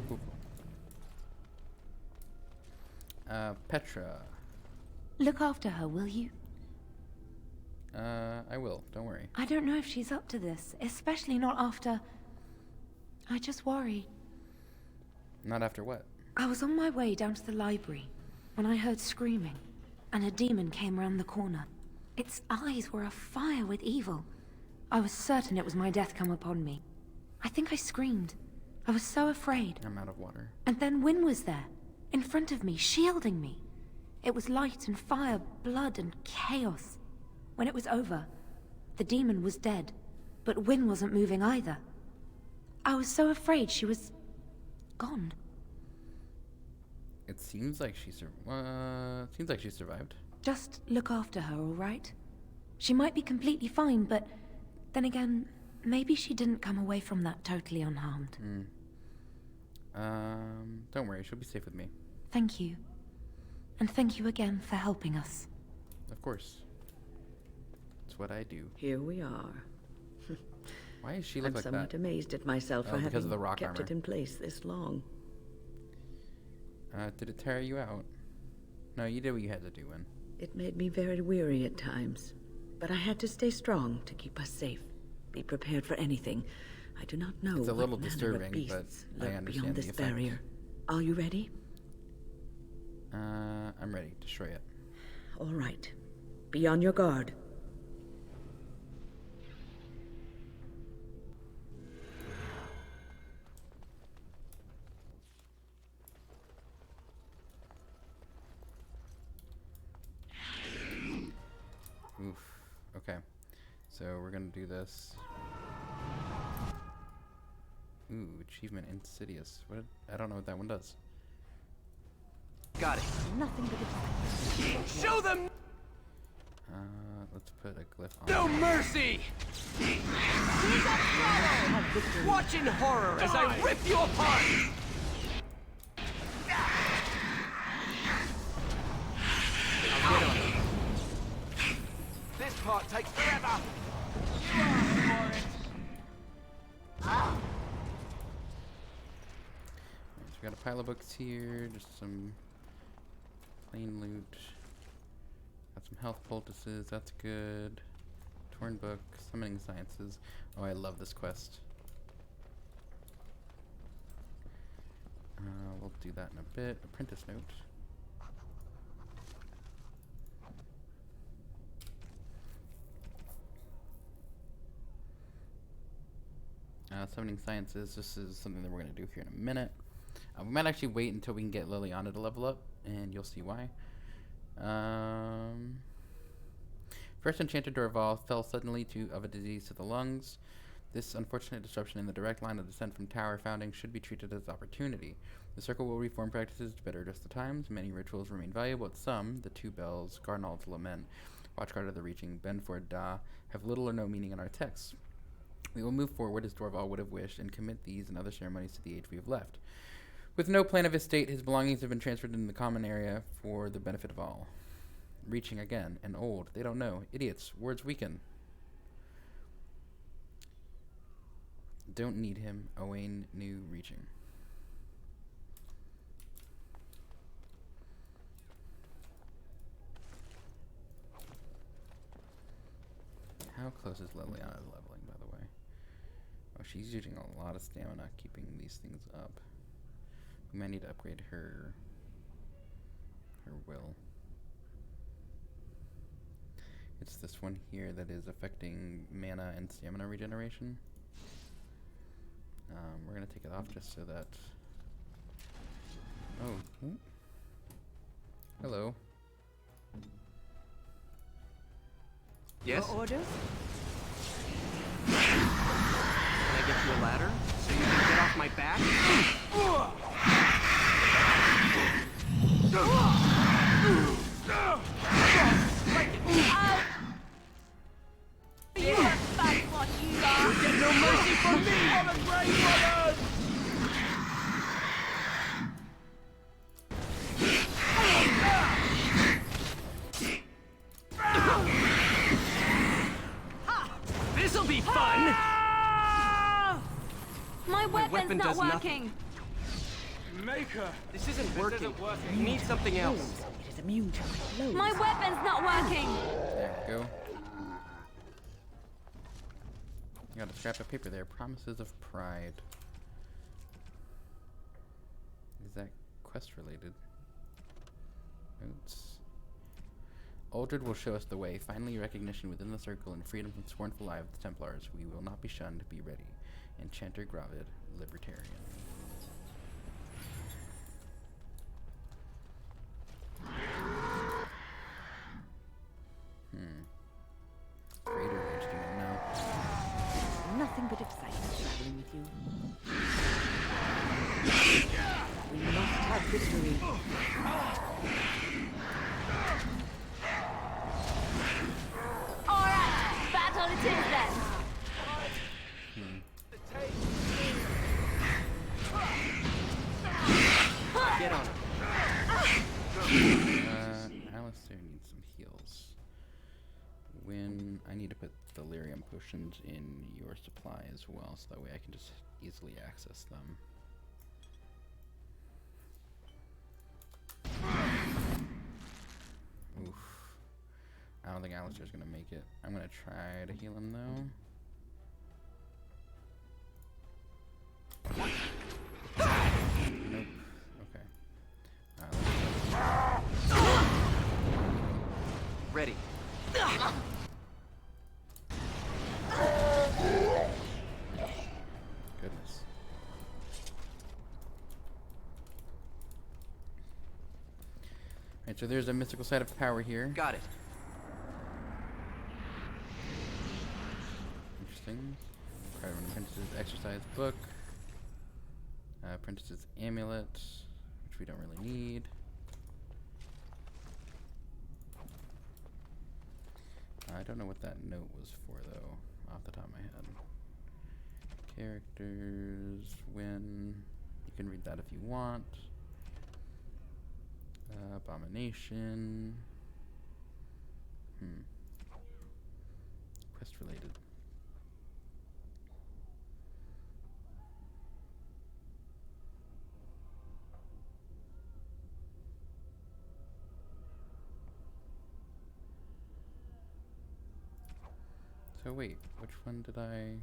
Cool. Petra. Look after her, will you? I will, don't worry. I don't know if she's up to this, especially not after... I just worry. Not after what? I was on my way down to the library when I heard screaming, and a demon came around the corner. Its eyes were afire with evil. I was certain it was my death come upon me. I think I screamed. I was so afraid. I'm out of water. And then Wynne was there, in front of me, shielding me. It was light and fire, blood and chaos. When it was over, the demon was dead, but Wynne wasn't moving either. I was so afraid she was gone. It seems like she survived. Just look after her, all right? She might be completely fine, but then again, maybe she didn't come away from that totally unharmed. Don't worry, she'll be safe with me. Thank you. And thank you again for helping us. Of course. It's what I do. Here we are. Why does she look I'm like somewhat that? amazed at myself for because having of the rock kept armor. it in place this long. Did it tire you out? No, you did what you had to do, Wynne. It made me very weary at times, but I had to stay strong to keep us safe. Be prepared for anything. I do not know It's a little what manner disturbing, of but beasts I lurk understand beyond the this effect. barrier. Are you ready? I'm ready. Destroy it. All right. Be on your guard. Oof. Okay. So we're gonna do this. Ooh, achievement Insidious. What? I don't know what that one does. Got it. Nothing but a Show them Let's put a glyph on. no mercy! Watch in horror as I rip you apart! I'll get on it. This part takes forever! You asked for it! So we got a pile of books here, just some plain loot. Got some health poultices, that's good. Torn book, summoning sciences. Oh, I love this quest. We'll do that in a bit. Apprentice note. Summoning sciences, this is something that we're going to do here in a minute. We might actually wait until we can get Liliana to level up, and you'll see why. First enchanted Dorval fell suddenly of a disease to the lungs. This unfortunate disruption in the direct line of descent from tower founding should be treated as opportunity. The circle will reform practices to better adjust the times. Many rituals remain valuable, but some, the two bells, Garnald's Lament, Watchguard of the Reaching, Benford Da, have little or no meaning in our texts. We will move forward as Dorval would have wished and commit these and other ceremonies to the age we have left. With no plan of his state, his belongings have been transferred into the common area for the benefit of all. Reaching again, and old. They don't know. Idiots. Words weaken. Don't need him. Owain knew reaching. How close is Liliana leveling, by the way? Oh, she's using a lot of stamina keeping these things up. We might need to upgrade her will. It's this one here that is affecting mana and stamina regeneration. We're gonna take it off just so that. Oh. Ooh. Hello. Yes? Your orders? Can I get you a ladder so you can get off my back? You get no mercy from me! On the grave brothers! This'll be fun! My weapon's weapon not does working. Maker! This isn't working. You need something else. It is immune to my blows. My weapon's not working. There we go. You got a scrap of paper there. Promises of Pride. Is that quest related? Notes. Uldred will show us the way. Finally, recognition within the circle and freedom from scornful eye of the Templars. We will not be shunned. Be ready. Enchanter Gravid, Libertarian. Greater Mage Demon now. Nothing but excitement traveling with you. We must have victory. Alright, battle it is then. Get on it. Alistair needs some heals. When I need to put the lyrium potions in your supply as well, so that way I can just easily access them. Oof. I don't think Alistair's gonna make it. I'm gonna try to heal him though. Nope. Okay. Ready. Goodness. Alright, so there's a mystical side of power here. Got it. Interesting. Cardinal Apprentice's exercise book. Apprentice's amulet, which we don't really need. I don't know what that note was for, though, off the top of my head. Characters, win. You can read that if you want. Abomination. Quest related. So wait, which one did I...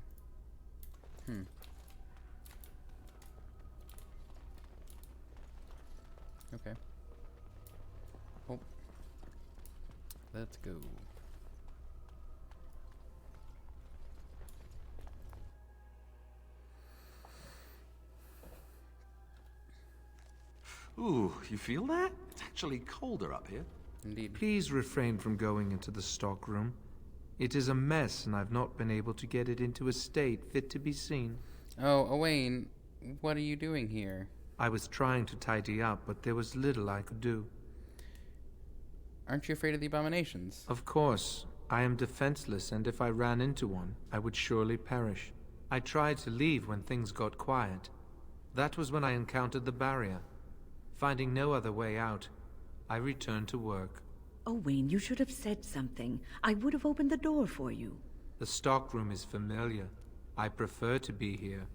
Okay. Oh. Let's go. Ooh, you feel that? It's actually colder up here. Indeed. Please refrain from going into the stockroom. It is a mess, and I've not been able to get it into a state fit to be seen. Oh, Owain, what are you doing here? I was trying to tidy up, but there was little I could do. Aren't you afraid of the abominations? Of course. I am defenseless, and if I ran into one, I would surely perish. I tried to leave when things got quiet. That was when I encountered the barrier. Finding no other way out, I returned to work. Oh, Wayne, you should have said something. I would have opened the door for you. The stockroom is familiar. I prefer to be here.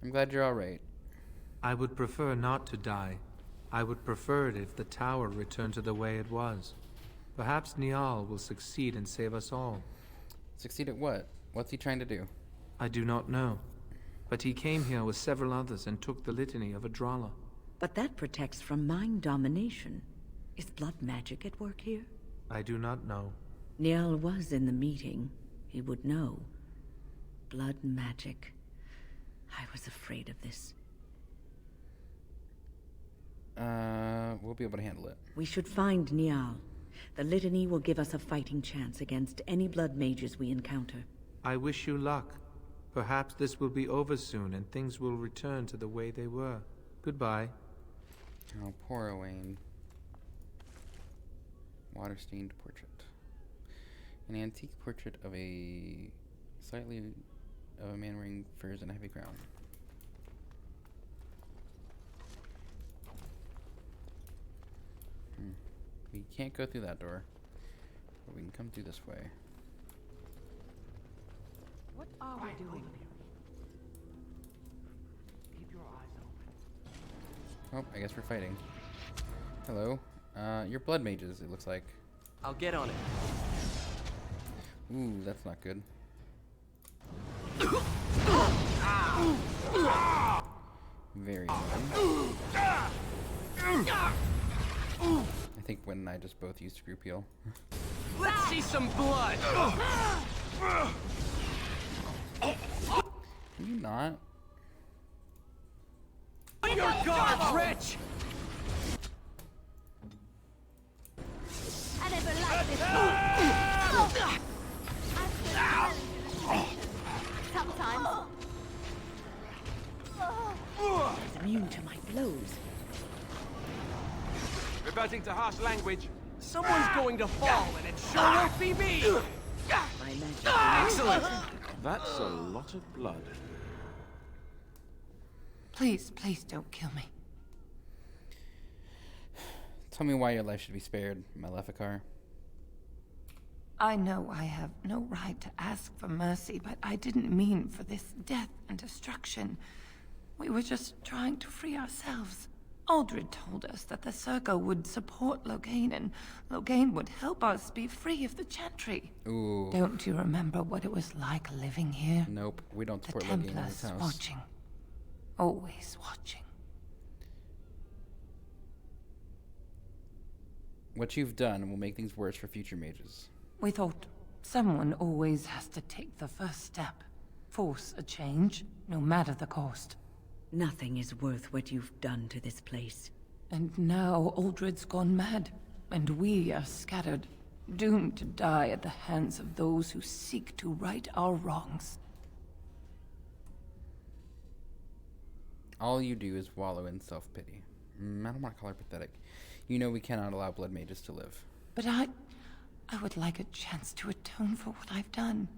I'm glad you're alright. I would prefer not to die. I would prefer it if the tower returned to the way it was. Perhaps Niall will succeed and save us all. Succeed at what? What's he trying to do? I do not know. But he came here with several others and took the litany of Adralla. But that protects from mind domination. Is blood magic at work here? I do not know. Niall was in the meeting. He would know. Blood magic. I was afraid of this. We'll be able to handle it. We should find Niall. The litany will give us a fighting chance against any blood mages we encounter. I wish you luck. Perhaps this will be over soon and things will return to the way they were. Goodbye. Oh, poor Owain. Water-stained portrait. An antique portrait of a man wearing furs and a heavy crown. We can't go through that door, but we can come through this way. What are we doing here? Keep your eyes open. Oh, I guess we're fighting. Hello. You're blood mages, it looks like. I'll get on it. Ooh, that's not good. Very annoying. I think Wynn and I just both used screw peel. Let's see some blood! Can you not? Your guards, Rich! I never liked this. Sometimes. He's immune to my blows. Reverting to harsh language. Someone's going to fall, and it sure won't be me! My magic. Excellent! That's a lot of blood. Please, please don't kill me. Tell me why your life should be spared, Maleficar. I know I have no right to ask for mercy, but I didn't mean for this death and destruction. We were just trying to free ourselves. Aldred told us that the Circle would support Loghain, and Loghain would help us be free of the Chantry. Ooh. Don't you remember what it was like living here? Nope, we don't The support Loghain in Templars this house. watching. Always watching. What you've done will make things worse for future mages. We thought someone always has to take the first step. Force a change, no matter the cost. Nothing is worth what you've done to this place. And now Aldred's gone mad, and we are scattered, doomed to die at the hands of those who seek to right our wrongs. All you do is wallow in self-pity. I don't want to call her pathetic. You know we cannot allow blood mages to live. But I would like a chance to atone for what I've done.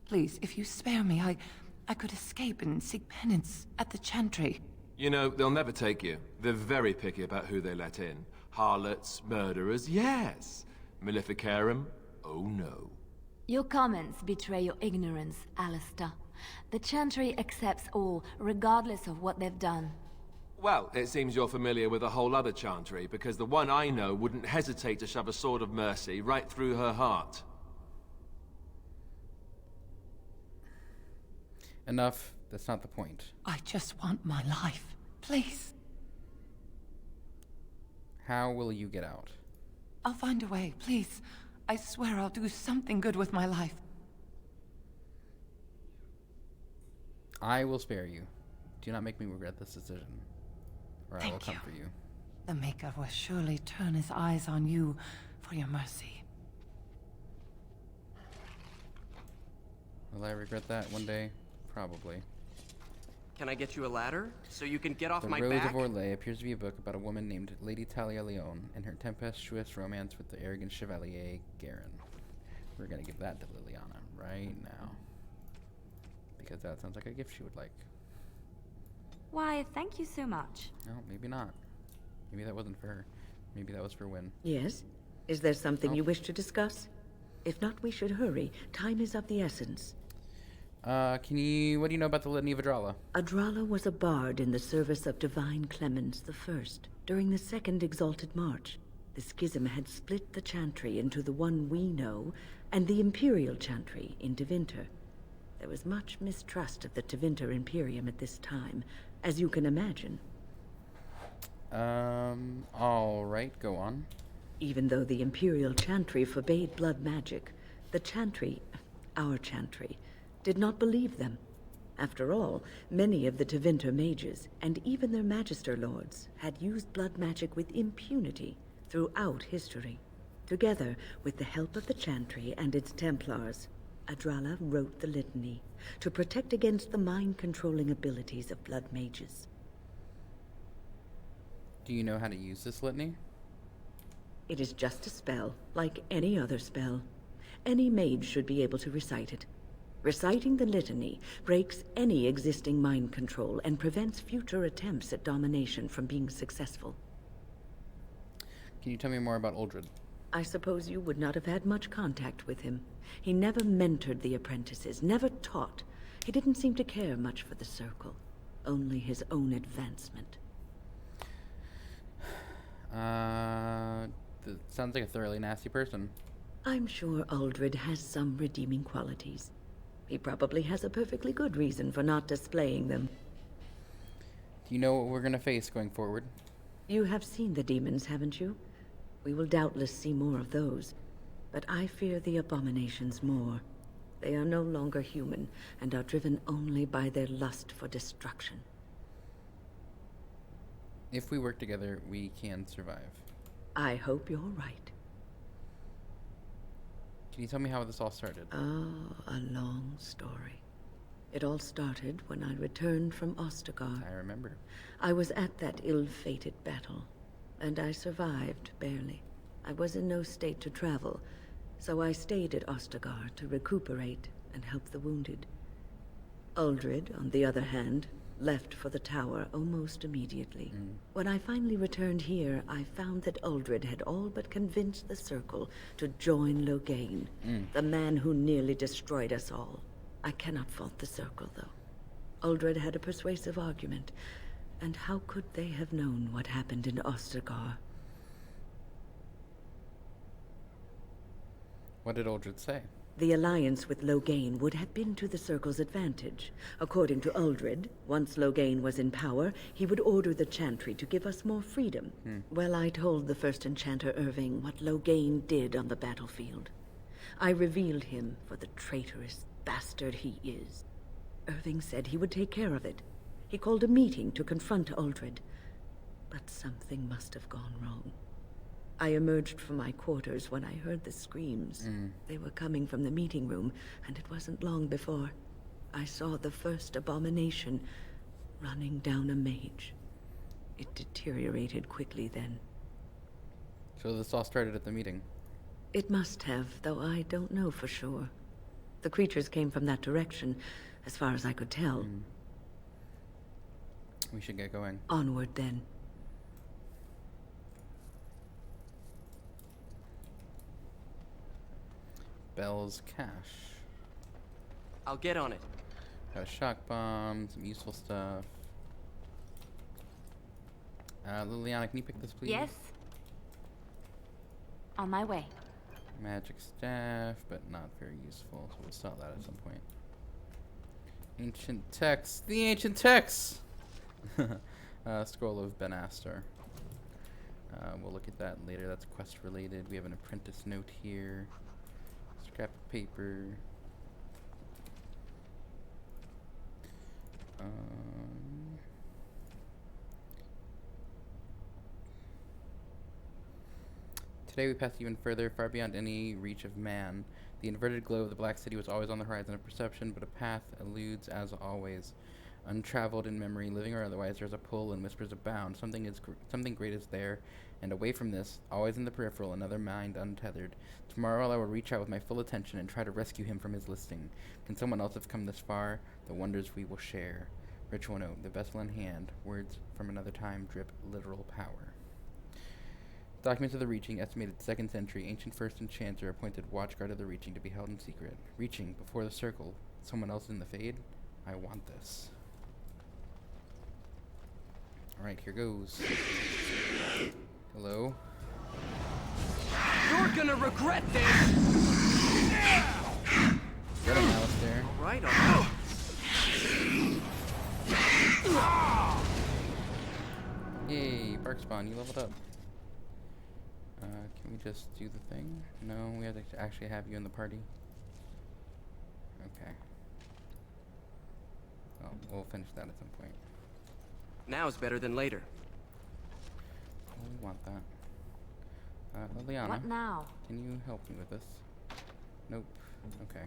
Please, if you spare me, I could escape and seek penance at the Chantry. You know, they'll never take you. They're very picky about who they let in. Harlots, murderers, yes. Maleficarum, oh no. Your comments betray your ignorance, Alistair. The Chantry accepts all, regardless of what they've done. Well, it seems you're familiar with a whole other Chantry, because the one I know wouldn't hesitate to shove a sword of mercy right through her heart. Enough. That's not the point. I just want my life. Please. How will you get out? I'll find a way, please. I swear I'll do something good with my life. I will spare you. Do not make me regret this decision, or I will come for you. The Maker will surely turn his eyes on you for your mercy. Will I regret that one day? Probably. Can I get you a ladder so you can get off my Rose back? of Orlais appears to be a book about a woman named Lady Talia Leon and her tempestuous romance with the arrogant Chevalier Garin. We're gonna give that to Liliana right now, because that sounds like a gift she would like. Why, thank you so much. No, maybe not. Maybe that wasn't for her. Maybe that was for Wynn. Yes? Is there something you wish to discuss? If not, we should hurry. Time is of the essence. What do you know about the Litany of Adrala? Adrala was a bard in the service of Divine Clemens I. During the Second Exalted March, the schism had split the Chantry into the one we know and the Imperial Chantry in Tevinter. There was much mistrust of the Tevinter Imperium at this time, as you can imagine. Alright, go on. Even though the Imperial Chantry forbade blood magic, the Chantry, our Chantry, did not believe them. After all, many of the Tevinter mages, and even their Magister Lords, had used blood magic with impunity throughout history. Together, with the help of the Chantry and its Templars, Adrala wrote the litany to protect against the mind-controlling abilities of blood mages. Do you know how to use this litany? It is just a spell, like any other spell. Any mage should be able to recite it. Reciting the litany breaks any existing mind control and prevents future attempts at domination from being successful. Can you tell me more about Uldred? I suppose you would not have had much contact with him. He never mentored the apprentices, never taught. He didn't seem to care much for the Circle, only his own advancement. Sounds like a thoroughly nasty person. I'm sure Uldred has some redeeming qualities. He probably has a perfectly good reason for not displaying them. Do you know what we're gonna face going forward? You have seen the demons, haven't you? We will doubtless see more of those, but I fear the abominations more. They are no longer human, and are driven only by their lust for destruction. If we work together, we can survive. I hope you're right. Can you tell me how this all started? Oh, a long story. It all started when I returned from Ostagar. I remember. I was at that ill-fated battle, and I survived, barely. I was in no state to travel, so I stayed at Ostagar to recuperate and help the wounded. Uldred, on the other hand, left for the tower almost immediately. When I finally returned here, I found that Uldred had all but convinced the Circle to join Loghain, the man who nearly destroyed us all. I cannot fault the Circle, though. Uldred had a persuasive argument, and how could they have known what happened in Ostagar? What did Uldred say? The alliance with Loghain would have been to the Circle's advantage. According to Uldred, once Loghain was in power, he would order the Chantry to give us more freedom. Well, I told the first enchanter Irving what Loghain did on the battlefield. I revealed him for the traitorous bastard he is. Irving said he would take care of it. He called a meeting to confront Uldred. But something must have gone wrong. I emerged from my quarters when I heard the screams. They were coming from the meeting room, and it wasn't long before I saw the first abomination running down a mage. It deteriorated quickly then. So this all started at the meeting? It must have, though I don't know for sure. The creatures came from that direction, as far as I could tell. We should get going. Onward, then. Bell's Cache. I'll get on it. Got a shock bomb, some useful stuff. Liliana, can you pick this, please? Yes. On my way. Magic staff, but not very useful, so we'll sell that at some point. Ancient texts. The ancient texts! Scroll of Ben Astor. We'll look at that later. That's quest related. We have an apprentice note here. Scrap of paper. Today we passed even further, far beyond any reach of man. The inverted glow of the Black City was always on the horizon of perception, but a path eludes as always. Untraveled in memory, living or otherwise, there's a pull and whispers abound. Something great is there, and away from this, always in the peripheral, another mind untethered. Tomorrow I will reach out with my full attention and try to rescue him from his listing. Can someone else have come this far? The wonders we will share. Ritual note, the vessel in hand. Words from another time drip literal power. Documents of the Reaching, estimated 2nd century. Ancient first enchanter appointed watchguard of the Reaching to be held in secret. Reaching, before the circle. Someone else in the fade? I want this. Alright, here goes. Hello? You're gonna regret this! Get him, Alistair. Alright, alright. Yay, Barkspawn, you leveled up. Can we just do the thing? No, we have to actually have you in the party. Okay. Well, we'll finish that at some point. Now's better than later. Oh, we want that. Liliana. What now? Can you help me with this? Nope. Okay.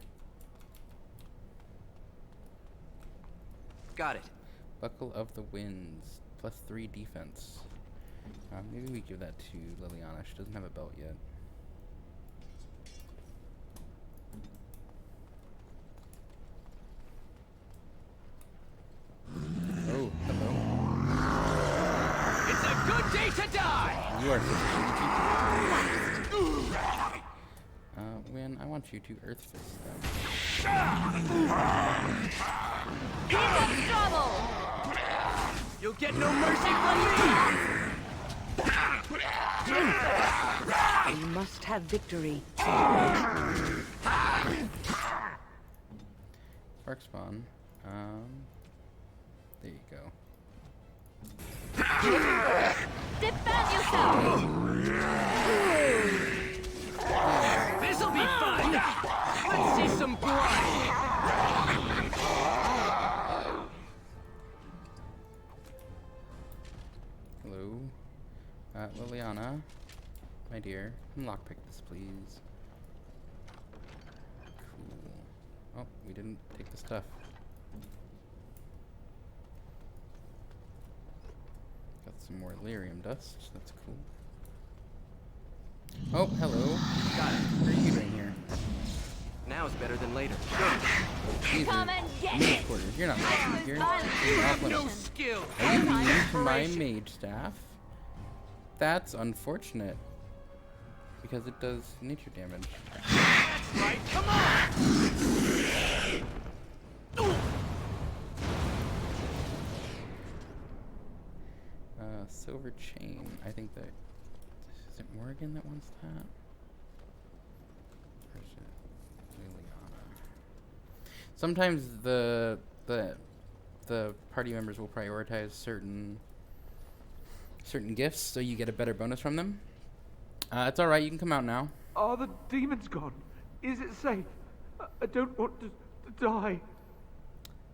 Got it. Buckle of the Winds. +3 defense. Maybe we give that to Liliana. She doesn't have a belt yet. Oh, hello. It's a good day to die! You are such a Win, I want you to Earth Fist them. He's in trouble! You'll get no mercy from me! We must have victory. Sparkspawn. There you go. Defend yourself! This'll be fun! Let's see some blood! Hello. Liliana. My dear. Lockpick this, please. Cool. Oh, we didn't take the stuff. Got some more lyrium dust. That's cool. Oh, hello. Got it. What are you doing here? Now is better than later. These Come are and get mage it. quarters. You're not welcome here. You have no skill! Are you immune to my mage staff? That's unfortunate. Because it does nature damage. That's right, come on! Silver chain. I think that... Is it Morgan that wants that? Or is it Liliana? Sometimes the party members will prioritize certain gifts, so you get a better bonus from them. It's alright, you can come out now. Are the demons gone? Is it safe? I don't want to die.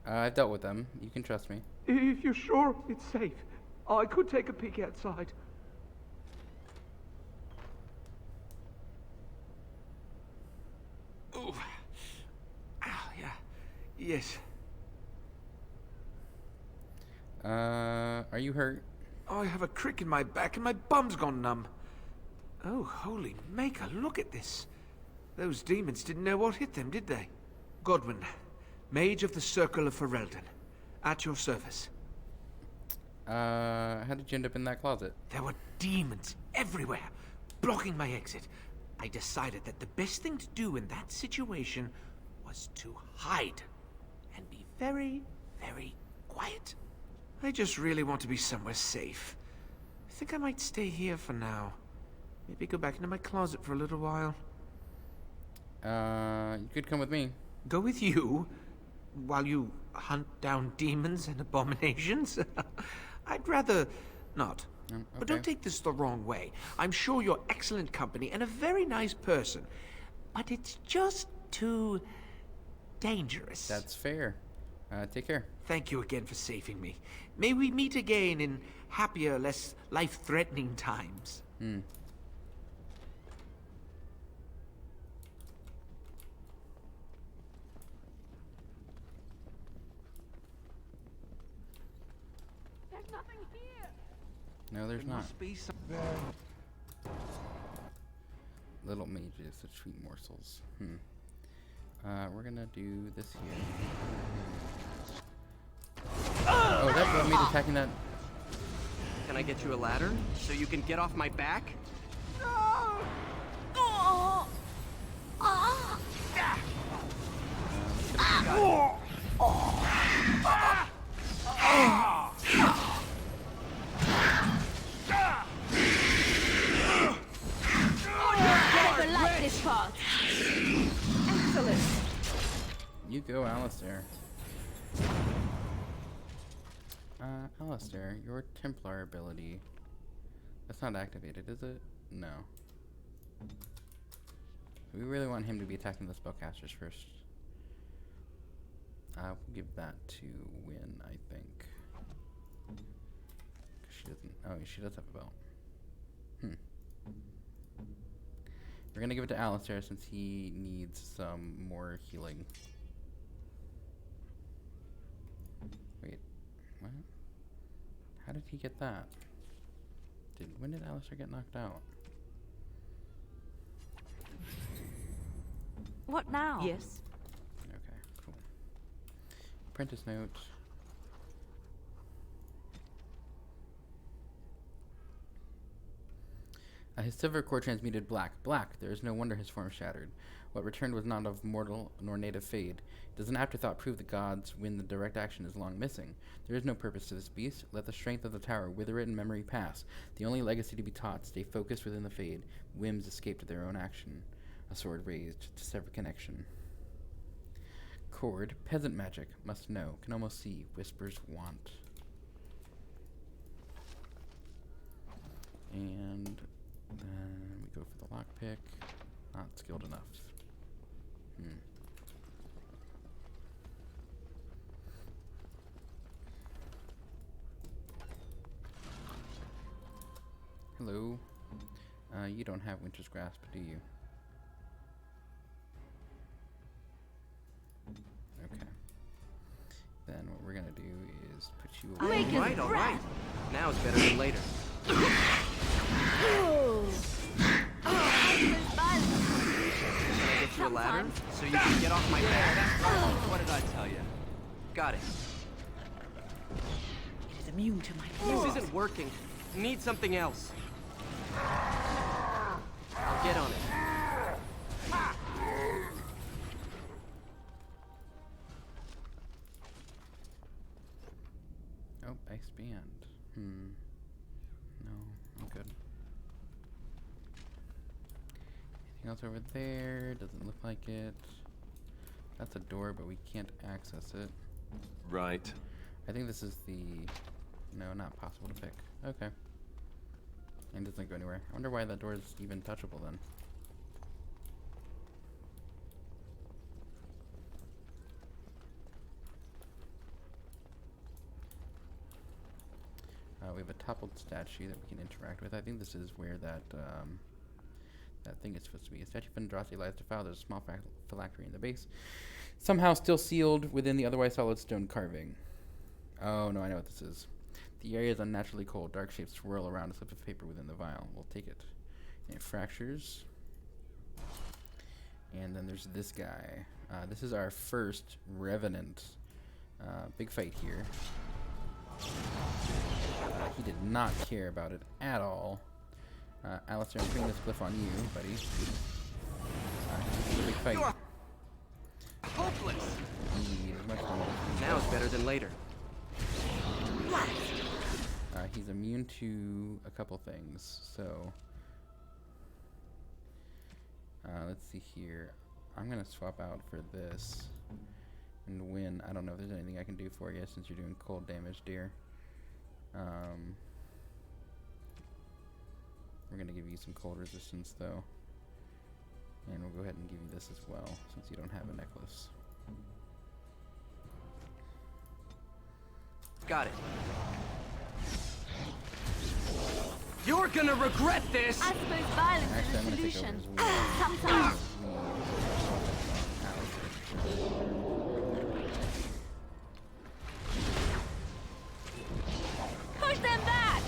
I've dealt with them. You can trust me. If you're sure it's safe, I could take a peek outside. Oh. Ow, yeah. Yes. Are you hurt? I have a crick in my back and my bum's gone numb. Oh, holy maker, look at this. Those demons didn't know what hit them, did they? Godwin, Mage of the Circle of Fereldan, at your service. How did you end up in that closet? There were demons everywhere, blocking my exit. I decided that the best thing to do in that situation was to hide and be very, very quiet. I just really want to be somewhere safe. I think I might stay here for now. Maybe go back into my closet for a little while. You could come with me. Go with you? While you hunt down demons and abominations? I'd rather not. Okay. But don't take this the wrong way. I'm sure you're excellent company and a very nice person. But it's just too dangerous. That's fair. Take care. Thank you again for saving me. May we meet again in happier, less life-threatening times. There's nothing here. No, there's not. Must be some... Little mages, such sweet morsels. We're gonna do this here. Oh, that brought me to attacking that. Can I get you a ladder so you can get off my back? Never like this part. Excellent. You go, Alistair. Alistair, your Templar ability. That's not activated, is it? No. We really want him to be attacking the spellcasters first. We'll give that to Wynn, I think. She doesn't. Oh, she does have a belt. We're gonna give it to Alistair since he needs some more healing. Wait, what? How did he get that? When did Alistair get knocked out? What now? Yes. Okay, cool. Apprentice note. His silver core transmuted black. Black. There is no wonder his form shattered. What returned was not of mortal nor native fade. Does an afterthought prove the gods when the direct action is long missing? There is no purpose to this beast. Let the strength of the tower wither it in memory pass. The only legacy to be taught, stay focused within the fade. Whims escaped their own action. A sword raised to sever connection. Cord. Peasant magic. Must know. Can almost see. Whispers want. And then we go for the lockpick. Not skilled enough. Hello. You don't have Winter's Grasp, do you? Okay. Then what we're gonna do is put you away. All right. Now it's better than later. Can I get you a ladder so you can get off my back? What did I tell you? Got it. It is immune to my This isn't working. Need something else. I'll get on it. Oh, expand. No, I'm good. Anything else over there? Doesn't look like it. That's a door, but we can't access it. Right. I think this is the... No, not possible to pick. Okay. And doesn't go anywhere. I wonder why that door is even touchable then. We have a toppled statue that we can interact with. I think this is where that that thing is supposed to be. A statue of Andraste lies defiled. There's a small phylactery in the base, somehow still sealed within the otherwise solid stone carving. Oh no, I know what this is. The area is unnaturally cold. Dark shapes swirl around a slip of paper within the vial. We'll take it. And it fractures. And then there's this guy. This is our first Revenant. Big fight here. He did not care about it at all. Alistair, I'm putting this glyph on you, buddy. This is a big fight. Hopeless. He is much more. Now it's better than later. He's immune to a couple things, so let's see here. I'm gonna swap out for this and win. I don't know if there's anything I can do for you since you're doing cold damage, dear. We're gonna give you some cold resistance though, and we'll go ahead and give you this as well since you don't have a necklace. Got it. You're gonna regret this! I suppose violence Actually, I'm is a gonna take over solution. as well. Sometimes. Push them back!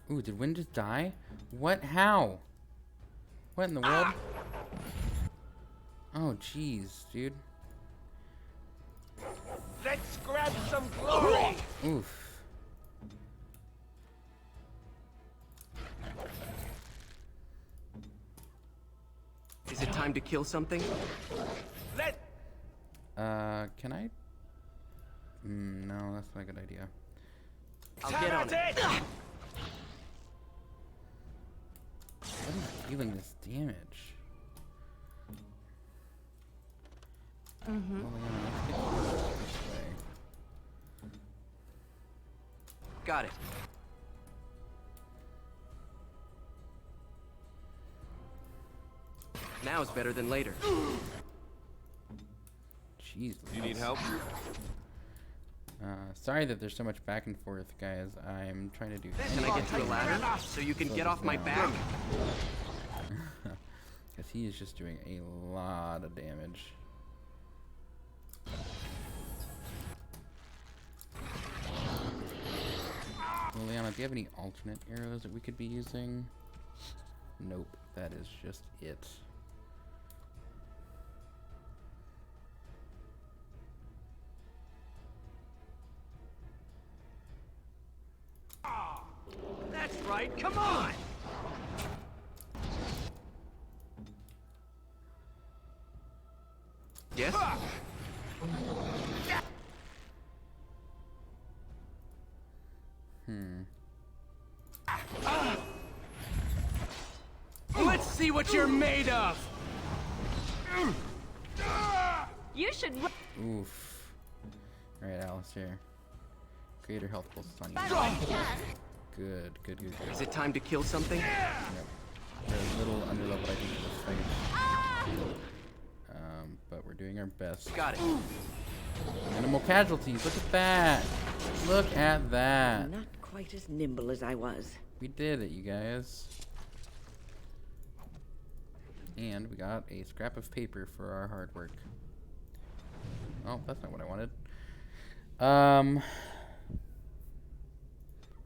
Ooh, did Wynn just die? What? How? What in the world? Oh, jeez, dude. Let's grab some glory! Oof. Is it time to kill something? Can I? No, that's not a good idea. I'll get on it. What is dealing this damage? Mm-hmm. Well, yeah, let's get this way. Got it. Now is better than later. Jeez. You need help? Sorry that there's so much back and forth, guys. I'm trying to do. Can I get you a ladder so you can get off my back? Because he is just doing a lot of damage. Liliana, do you have any alternate arrows that we could be using? Nope, that is just it. That's right, come on! Yes? Let's see what you're made of! You should. Oof. Alright, Alistair. Greater health pulses on you. By the way, you can. Good, good, good, good. Is it time to kill something? They're a little underleveled, I think, for this fight. But we're doing our best. Got it. Minimal casualties. Look at that. Look at that. Not quite as nimble as I was. We did it, you guys. And we got a scrap of paper for our hard work. Oh, that's not what I wanted.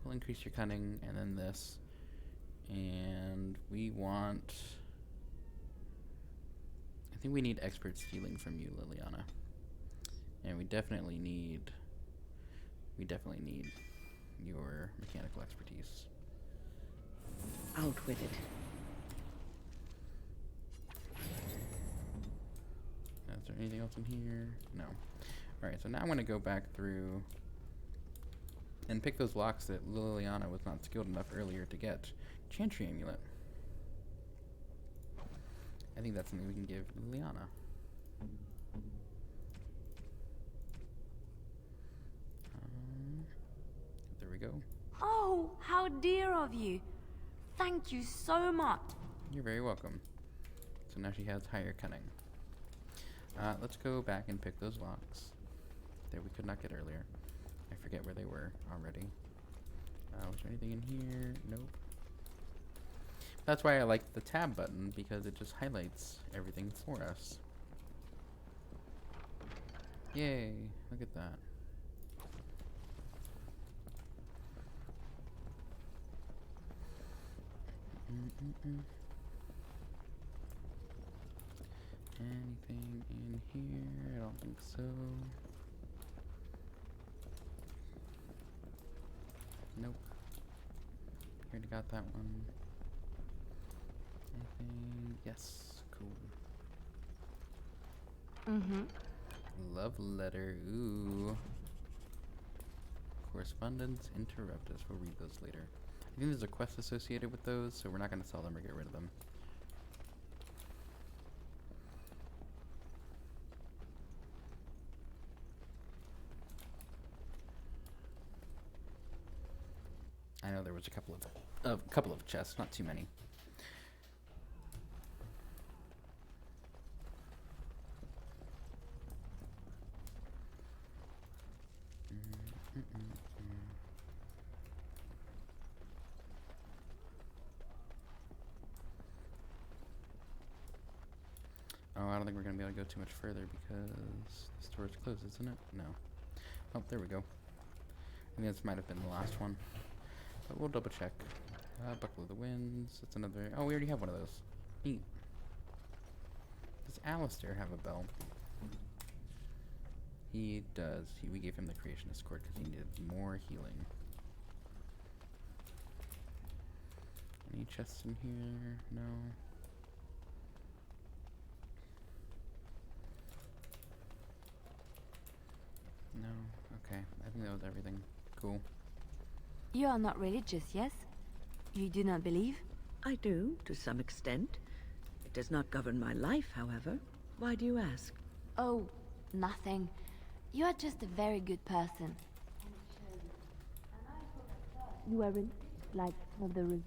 We'll increase your cunning, and then this. And we want... I think we need expert stealing from you, Liliana. And we definitely need your mechanical expertise. Outwitted. Is there anything else in here? No. Alright, so now I'm going to go back through and pick those locks that Liliana was not skilled enough earlier to get. Chantry Amulet. I think that's something we can give Liliana. There we go. Oh, how dear of you. Thank you so much. You're very welcome. So now she has higher cunning. Let's go back and pick those locks that we could not get earlier. I forget where they were already. Was there anything in here? Nope. That's why I like the tab button, because it just highlights everything for us. Yay, look at that. Anything in here? I don't think so. Nope. Already got that one. Anything? Yes. Cool. Love letter. Ooh. Correspondence interruptus. We'll read those later. I think there's a quest associated with those, so we're not going to sell them or get rid of them. I know there was a couple of chests, not too many. Oh, I don't think we're going to be able to go too much further because the store's closed, isn't it? No. Oh, there we go. I think this might have been the last one. But we'll double check. Buckle of the Winds. That's another... Oh, we already have one of those. Neat. Does Alistair have a bell? He does. We gave him the Creationist Cord because he needed more healing. Any chests in here? No. No. Okay. I think that was everything. Cool. You are not religious, yes? You do not believe? I do, to some extent. It does not govern my life, however. Why do you ask? Oh, nothing. You are just a very good person. You are like the room.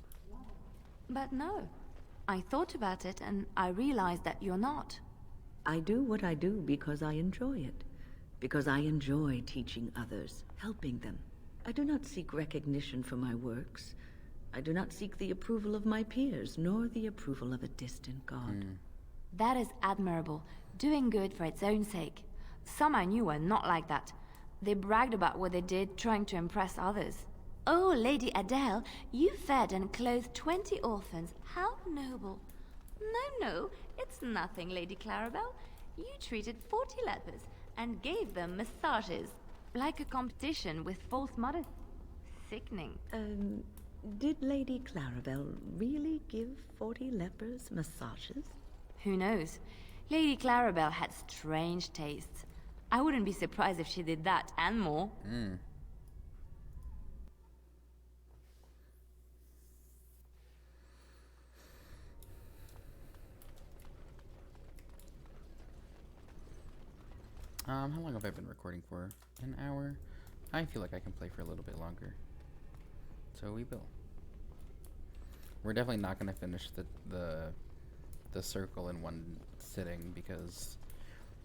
But no. I thought about it and I realized that you're not. I do what I do because I enjoy it. Because I enjoy teaching others, helping them. I do not seek recognition for my works. I do not seek the approval of my peers, nor the approval of a distant god. That is admirable. Doing good for its own sake. Some I knew were not like that. They bragged about what they did, trying to impress others. Oh, Lady Adele, you fed and clothed 20 orphans. How noble. No, it's nothing, Lady Clarabelle. You treated 40 lepers and gave them massages. Like a competition with false modesty. Sickening. Did Lady Clarabelle really give 40 lepers massages? Who knows? Lady Clarabelle had strange tastes. I wouldn't be surprised if she did that and more. How long have I been recording for? An hour? I feel like I can play for a little bit longer. So So we will. We're definitely not going to finish the circle in one sitting because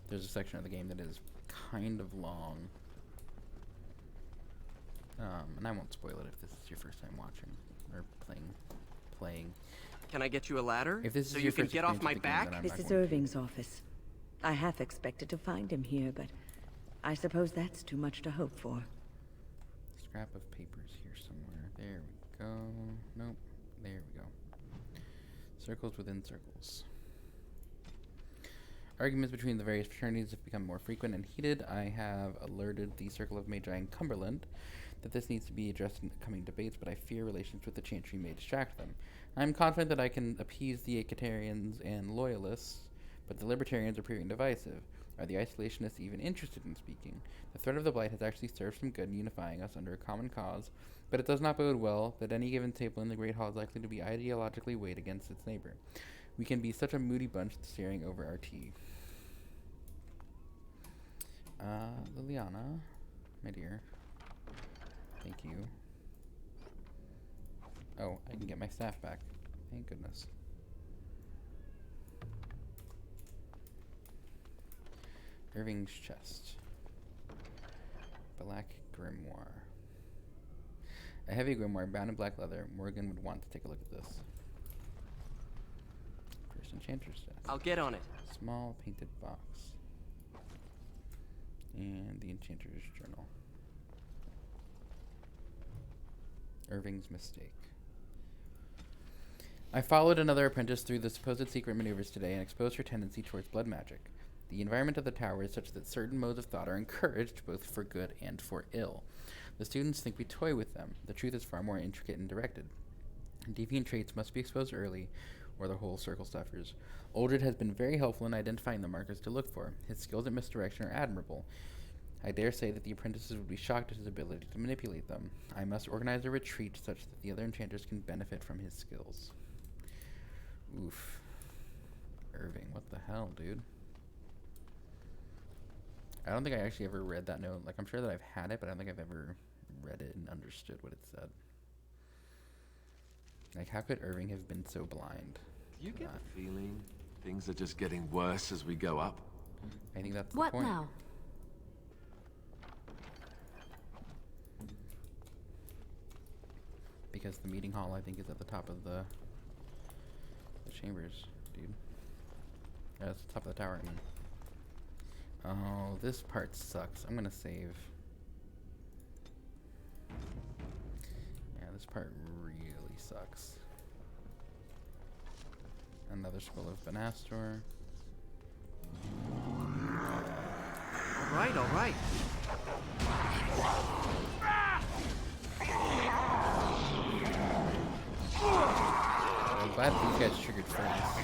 there's a section of the game that is kind of long. And I won't spoil it if this is your first time watching or playing. Can I get you a ladder? If this is so your you can first get off my experience with the game, back? then I'm This not is going to. Irving's office. I half expected to find him here, but I suppose that's too much to hope for. Scrap of papers here somewhere. There we go. Nope. There we go. Circles within circles. Arguments between the various fraternities have become more frequent and heated. I have alerted the Circle of Magi in Cumberland that this needs to be addressed in coming debates, but I fear relations with the Chantry may distract them. I am confident that I can appease the Acatarians and Loyalists, but the Libertarians are proving divisive. Are the Isolationists even interested in speaking? The threat of the Blight has actually served some good in unifying us under a common cause, but it does not bode well that any given table in the Great Hall is likely to be ideologically weighed against its neighbor. We can be such a moody bunch staring over our tea. Liliana, my dear. Thank you. Oh, I can get my staff back. Thank goodness. Irving's chest. Black grimoire. A heavy grimoire bound in black leather. Morgan would want to take a look at this. First enchanter's desk. I'll get on it. Small painted box. And the enchanter's journal. Irving's mistake. I followed another apprentice through the supposed secret maneuvers today and exposed her tendency towards blood magic. The environment of the tower is such that certain modes of thought are encouraged both for good and for ill. The students think we toy with them. The truth is far more intricate and directed. Deviant traits must be exposed early, or the whole circle suffers. Aldred has been very helpful in identifying the markers to look for. His skills at misdirection are admirable. I dare say that the apprentices would be shocked at his ability to manipulate them. I must organize a retreat such that the other enchanters can benefit from his skills. Oof. Irving, what the hell, dude? I don't think I actually ever read that note. Like, I'm sure that I've had it, but I don't think I've ever read it and understood what it said. Like, how could Irving have been so blind? Do you get the feeling things are just getting worse as we go up? I think that's the What point. now? Because the meeting hall, I think, is at the top of the chambers, dude. Yeah, it's the top of the tower, I mean. Oh, this part sucks. I'm gonna save. Yeah, this part really sucks. Another Scroll of Benastor. All right. I'm glad these guys triggered first.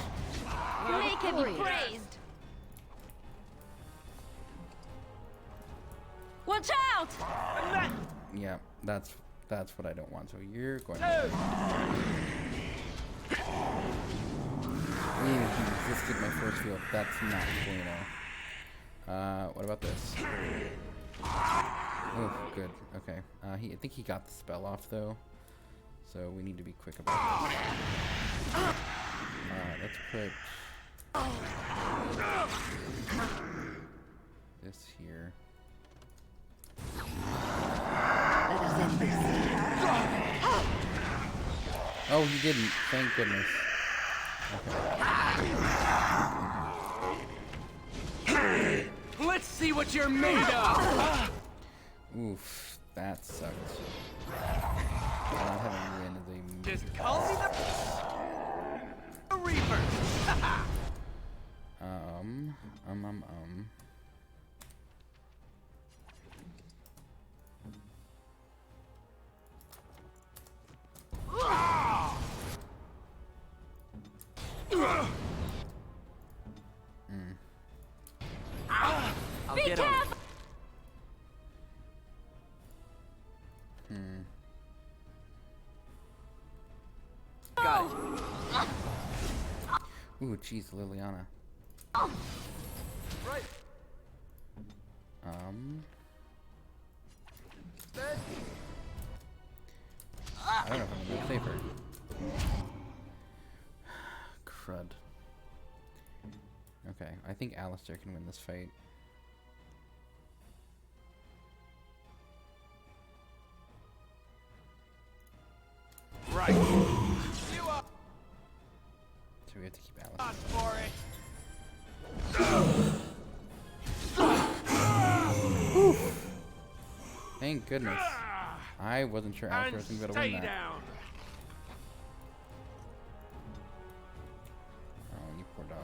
May can be praised. Watch out! Yeah, that's what I don't want. So you're going to... He resisted my force field. That's not bueno. What about this? Oh, good. Okay. I think he got the spell off though, so we need to be quick about this. Let's put this here. Let us end this. Oh, he didn't. Thank goodness. Okay. Let's see what you're made of! Oof, that sucked. Not having a win is a... Just call me the Reaper! I'll get on it. Got it. Ooh, jeez, Liliana. Right. I don't know if I'm gonna be safer. Crud. Okay, I think Alistair can win this fight. Right. You up So we have to keep Alistair. for it. Thank goodness. I wasn't sure Alistair was going to be able to win that. Down. Oh, you poor dog.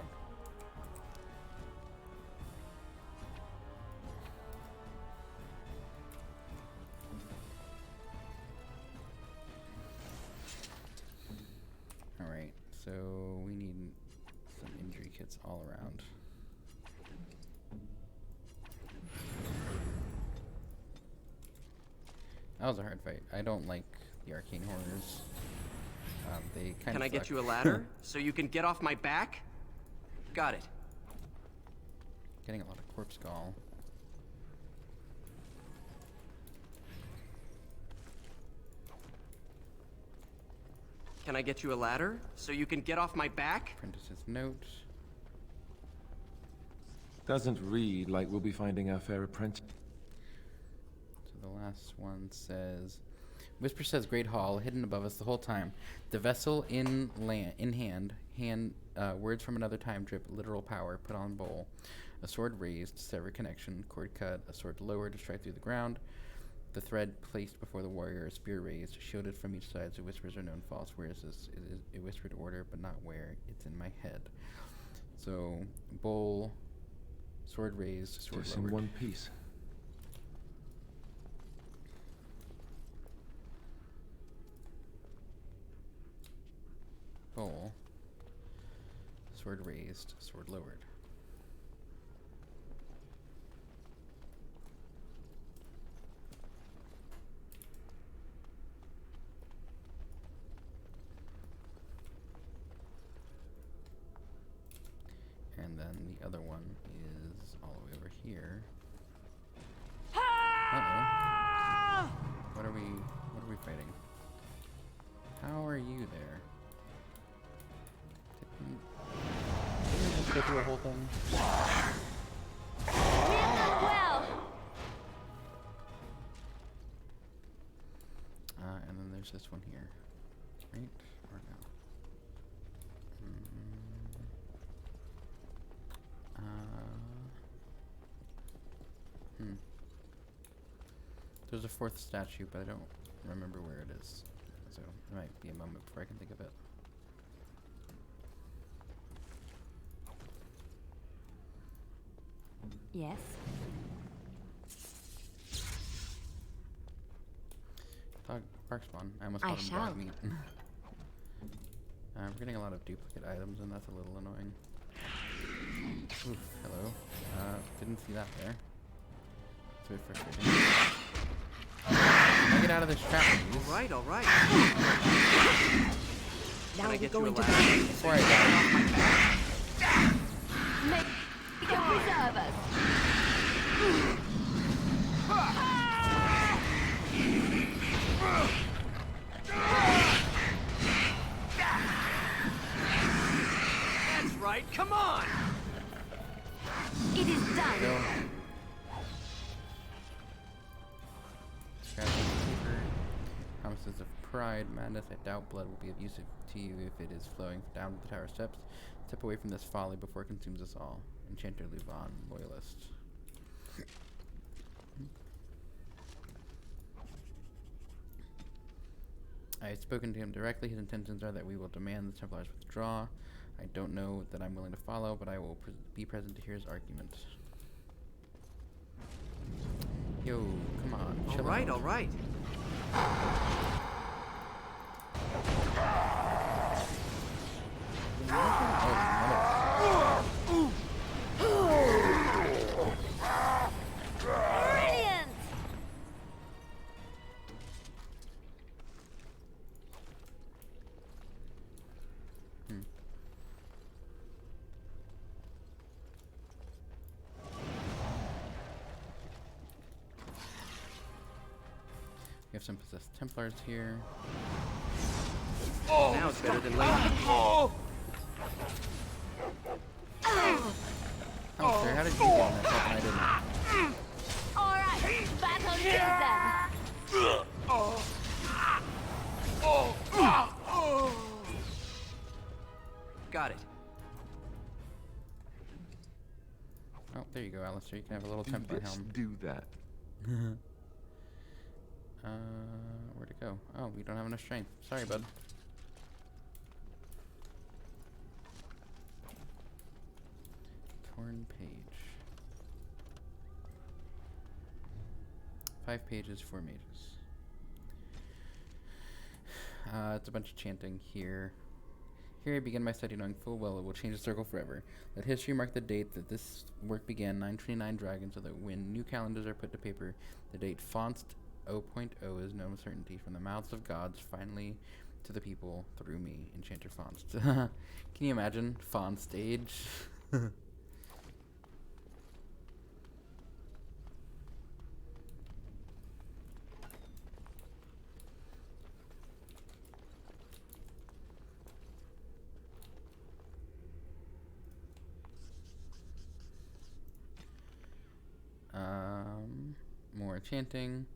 Alright, so we need some injury kits all around. That was a hard fight. I don't like the arcane horrors. They kind of Can I suck. get you a ladder so you can get off my back? Got it. Getting a lot of corpse gall. Can I get you a ladder so you can get off my back? Apprentice's note. Doesn't read like we'll be finding our fair apprentice. So the last one says, Whisper says Great Hall, hidden above us the whole time. The vessel in hand, words from another time drip, literal power, put on bowl. A sword raised, sever connection, cord cut, a sword lowered to strike through the ground. The thread placed before the warrior, a spear raised, shielded from each side, so whispers are known false. Where is this? It is a whispered order, but not where. It's in my head. So, bowl, sword raised, sword Just lowered. in one piece. Bowl, sword raised, sword lowered. And then the other one is all the way over here. Uh-oh. What are we fighting? How are you there? Didn't we just go through a whole thing? Well. And then there's this one here. Right? Or no? There's a fourth statue, but I don't remember where it is. So it might be a moment before I can think of it. Yes. Dog bark spawn. I almost I called him shall. dog meat. We're getting a lot of duplicate items, and that's a little annoying. Oof, hello. Didn't see that there. It's a bit frustrating. Can I get out of this trap, please? All right. Now Can I we're get you a going to ladder? the Before I die. Make can preserve us. That's right. Come on. It is done. Go. Scratch the paper. Promises of pride, madness. I doubt blood will be of use to you if it is flowing down the tower steps. Step away from this folly before it consumes us all. Enchanter Luvan, loyalist. I have spoken to him directly. His intentions are that we will demand the Templars withdraw. I don't know that I'm willing to follow, but I will be present to hear his argument. Yo, come on, chill out. All right. Brilliant. We have some possessed Templars here. Now it's better than later. Oh, sir, how did you get in that stuff and I didn't? Alright, back on then. Got it. Oh, there you go, Alistair. You can have a little Templar helm. Do that. Where'd it go? Oh, we don't have enough strength. Sorry, bud. Torn page. 5 pages, 4 mages. It's a bunch of chanting here. Here I begin my study knowing full well it will change the circle forever. Let history mark the date that this work began, 929 Dragon, so that when new calendars are put to paper, the date Fonst 0.0 is known with certainty from the mouths of gods, finally to the people through me, Enchanter Fonst. Can you imagine? Fonst age? More chanting.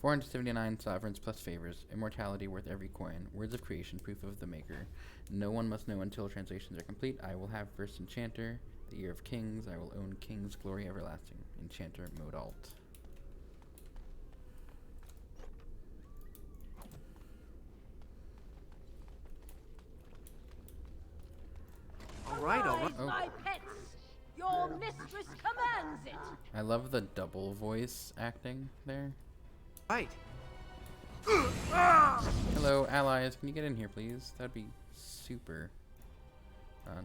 479 sovereigns plus favors. Immortality worth every coin. Words of creation, proof of the maker. No one must know until translations are complete. I will have first enchanter. The year of kings. I will own kings. Glory everlasting. Enchanter mode alt. All right. Oh. My pets, your mistress commands it. I love the double voice acting there. Right. Hello, allies. Can you get in here, please? That'd be super.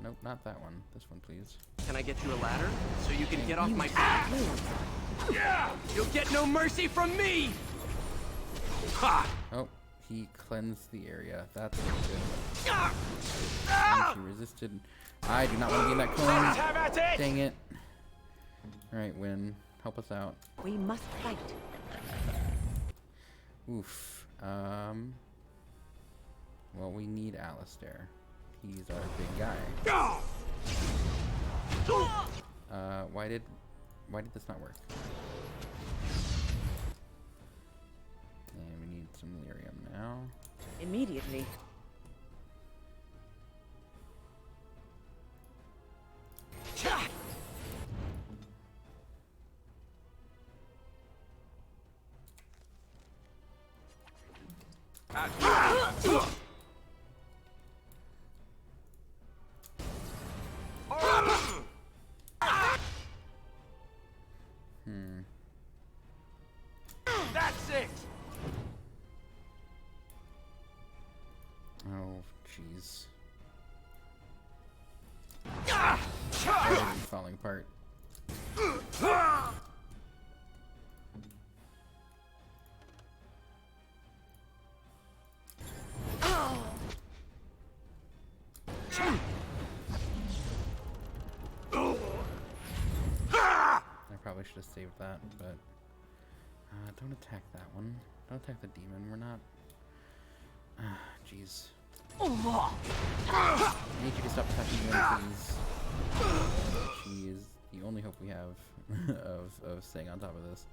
Nope, not that one. This one, please. Can I get you a ladder so you can get off my back? Yeah! You'll get no mercy from me! Ha! Oh, he cleansed the area. That's good. And she resisted. I do not want to be in that cone. Dang it. Alright, Wynn. Help us out. We must fight. Oof. Well, we need Alistair. He's our big guy. Why did this not work? And we need some lyrium now. Immediately. That's it. Oh, jeez. Everything's falling apart. I probably should have saved that, but don't attack that one. Don't attack the demon. We're not. Jeez. I need you to stop attacking me, please. She is the only hope we have of staying on top of this.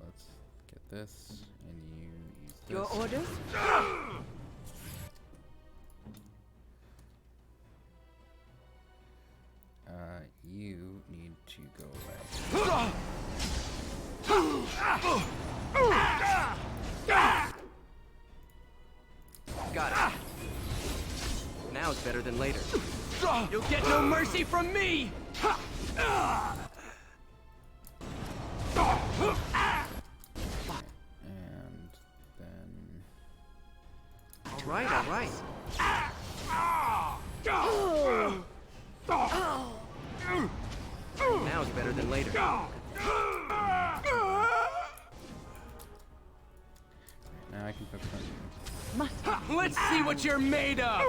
Let's get this, and you use this. Your orders? You need to go away. Got it. Now it's better than later. You'll get no mercy from me! And then... Alright, alright. Now it's better than later. Now I can focus on you. Let's see what you're made of!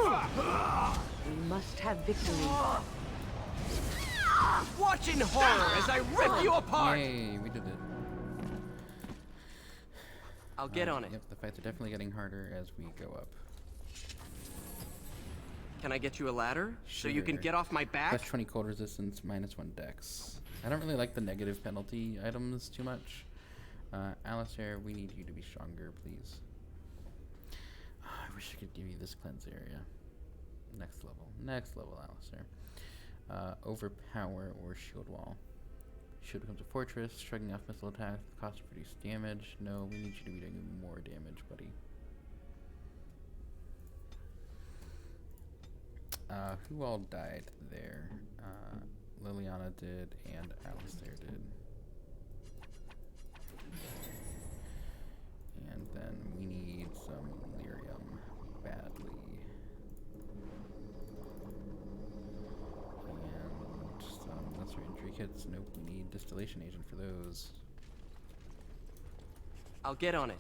We must have victory. Watch in horror as I rip you apart! Yay, we did it. I'll get on it. Yep, the fights are definitely getting harder as we go up. Can I get you a ladder so you can Sure. get off my back? Plus 20 cold resistance, -1 dex. I don't really like the negative penalty items too much. Alistair, we need you to be stronger, please. Oh, I wish I could give you this cleanse area. Next level, Alistair. Overpower or shield wall. Shield becomes a fortress, shrugging off missile attacks, cost to produce damage. No, we need you to be doing more damage, buddy. Who all died there? Liliana did, and Alistair did. And then we need some lyrium badly. And some lesser injury kits. Nope, we need distillation agent for those. I'll get on it.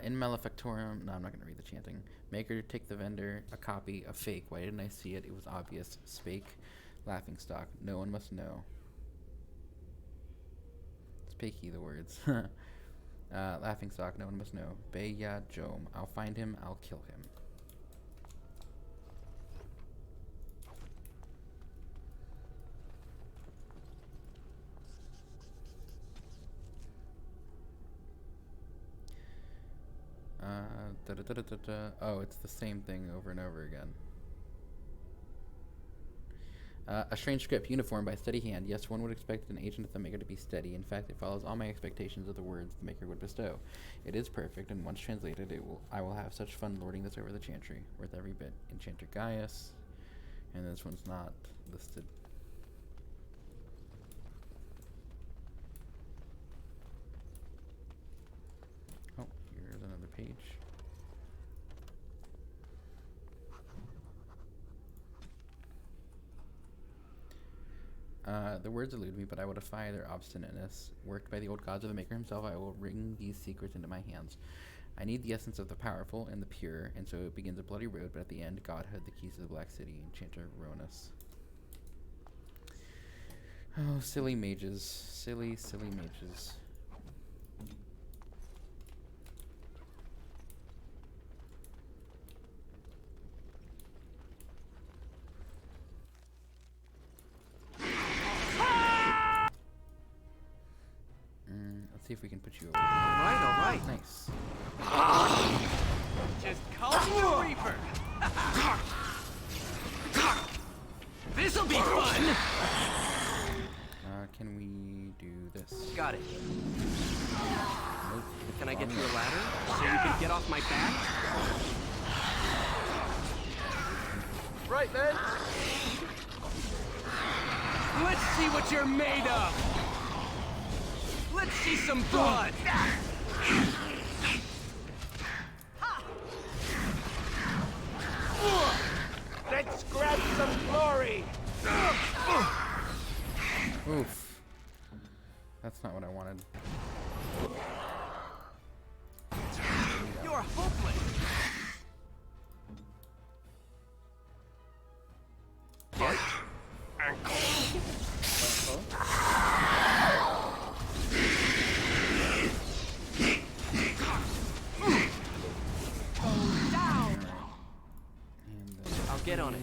In Malefactorum, no, I'm not going to read the chanting. Maker, take the vendor, a copy, a fake. Why didn't I see it? It was obvious. Spake, laughing stock. No one must know. Spakey, the words. Laughing stock, no one must know. Beya Jom. I'll find him, I'll kill him. Oh, it's the same thing over and over again. A strange script, uniform by steady hand. Yes, one would expect an agent of the Maker to be steady. In fact, it follows all my expectations of the words the Maker would bestow. It is perfect, and once translated, I will have such fun lording this over the Chantry. Worth every bit. Enchanter Gaius. And this one's not listed. Oh, here's another page. The words elude me, but I will defy their obstinateness. Worked by the old gods of the Maker himself, I will wring these secrets into my hands. I need the essence of the powerful and the pure, and so it begins a bloody road, but at the end, God had the keys to the Black City, Enchanter Ronus. Oh, silly mages. Silly, silly mages. Let's see if we can put you over. All right. Nice. Just call me the Reaper. This'll be fun. Can we do this? Got it. Nope. Can I get you a ladder so you can get off my back? Right then. Let's see what you're made of. Let's see some blood. Let's grab some glory. Oof. That's not what I wanted. You're hopeless. What? I'll get on it.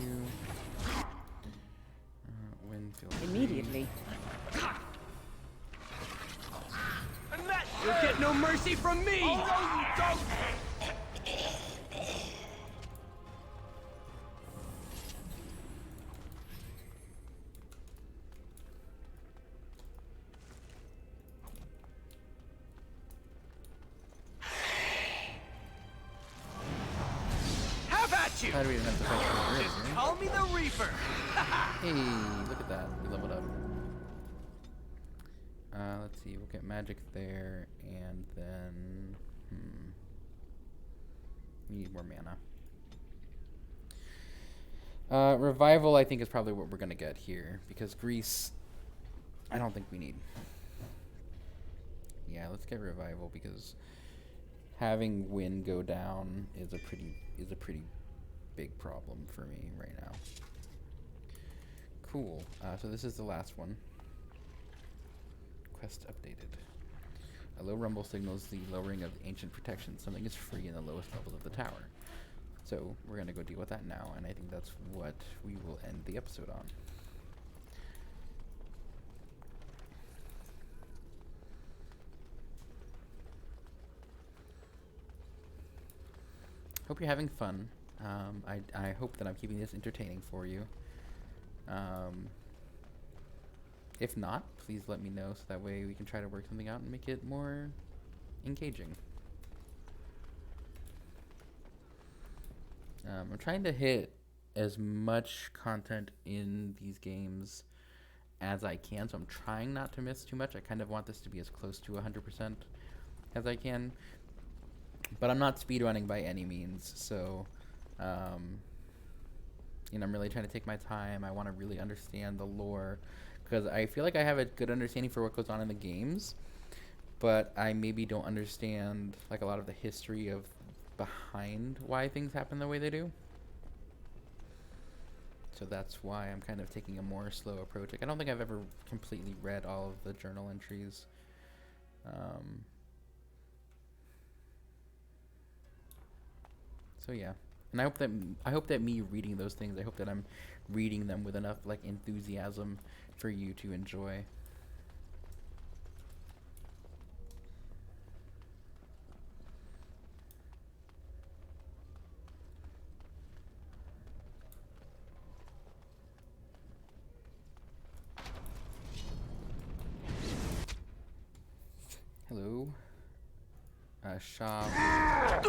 Immediately. You'll get no mercy from me! Oh, no, you don't! How about you? How do we even have to fight for the Just grid, call me the Reaper! Hey, look at that. We leveled up. Let's see. We'll get magic there, and then... We need more mana. Revival, I think, is probably what we're going to get here, because Grease, I don't think we need. Yeah, let's get Revival, because having Wind go down is a pretty big problem for me right now. Cool. So this is the last one. Quest updated. A low rumble signals the lowering of the ancient protection. Something is free in the lowest levels of the tower. So we're going to go deal with that now, and I think that's what we will end the episode on. Hope you're having fun. I hope that I'm keeping this entertaining for you. If not, please let me know so that way we can try to work something out and make it more engaging. I'm trying to hit as much content in these games as I can, so I'm trying not to miss too much. I kind of want this to be as close to 100% as I can, but I'm not speedrunning by any means, so you know, I'm really trying to take my time. I want to really understand the lore, because I feel like I have a good understanding for what goes on in the games, but I maybe don't understand like a lot of the history of behind why things happen the way they do. So that's why I'm kind of taking a more slow approach. Like, I don't think I've ever completely read all of the journal entries. So yeah, and I hope that me reading those things, I hope that I'm reading them with enough like enthusiasm for you to enjoy. Hello. Shop. I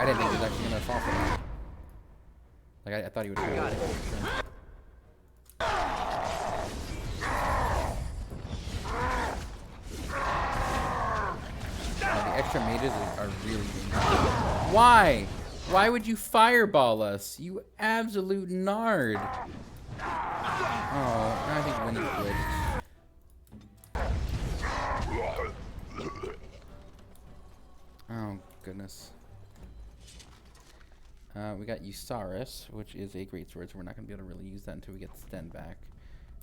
didn't think he was actually gonna fall for that. Like, I thought he would have got it. The extra mages are really dangerous. Why? Why would you fireball us? You absolute nard. Oh, I think Winnie's glitched. Oh, goodness. We got Usaris, which is a great sword, so we're not going to be able to really use that until we get Sten back.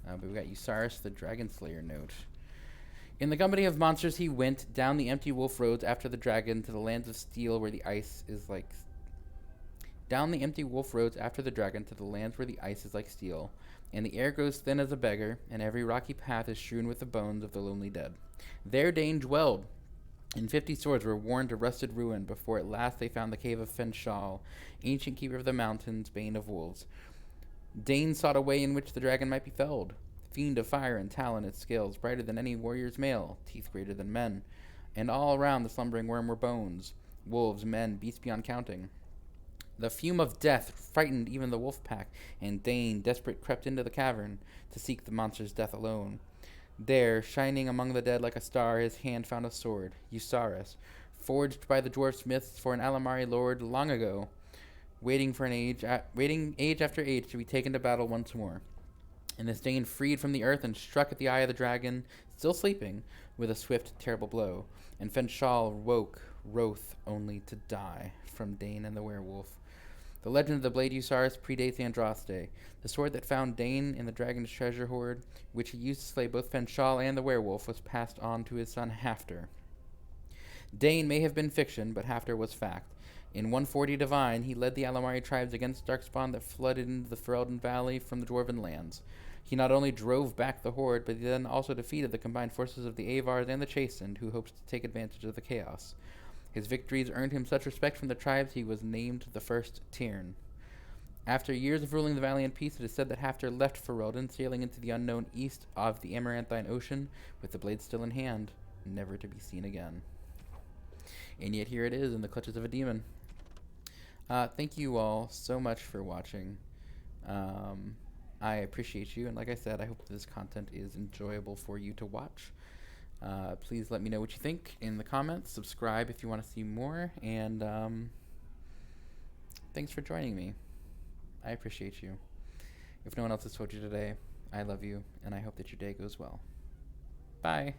But we got Usaris, the Dragon Slayer note. In the company of monsters he went down the empty wolf roads after the dragon to the lands of steel where the ice is like... Down the empty wolf roads after the dragon to the lands where the ice is like steel, and the air grows thin as a beggar, and every rocky path is strewn with the bones of the lonely dead. There Dane dwelled, and 50 swords were worn to rusted ruin before at last they found the cave of Fenshal, ancient keeper of the mountains, bane of wolves. Dane sought a way in which the dragon might be felled. Fiend of fire and talon its scales, brighter than any warrior's mail, teeth greater than men. And all around the slumbering worm were bones, wolves, men, beasts beyond counting. The fume of death frightened even the wolf pack, and Dane, desperate, crept into the cavern to seek the monster's death alone. There, shining among the dead like a star, his hand found a sword, Usaris, forged by the dwarf smiths for an Alamari lord long ago, waiting age after age to be taken to battle once more. And this Dane freed from the earth and struck at the eye of the dragon, still sleeping, with a swift, terrible blow. And Fenshal woke, wroth only to die, from Dane and the werewolf. The legend of the blade Usaris predates Andraste, the sword that found Dane in the dragon's treasure hoard, which he used to slay both Fenshal and the werewolf, was passed on to his son Hafter. Dane may have been fiction, but Hafter was fact. In 140 Divine, he led the Alamari tribes against darkspawn that flooded into the Fereldan Valley from the Dwarven lands. He not only drove back the horde, but he then also defeated the combined forces of the Avars and the Chastened, who hoped to take advantage of the chaos. His victories earned him such respect from the tribes he was named the first Tyrn. After years of ruling the valley in peace, it is said that Hafter left Fereldan, sailing into the unknown east of the Amaranthine Ocean, with the blade still in hand, never to be seen again. And yet here it is, in the clutches of a demon. Thank you all so much for watching. I appreciate you, and like I said, I hope this content is enjoyable for you to watch. Please let me know what you think in the comments. Subscribe if you want to see more, and thanks for joining me. I appreciate you. If no one else has told you today, I love you, and I hope that your day goes well. Bye.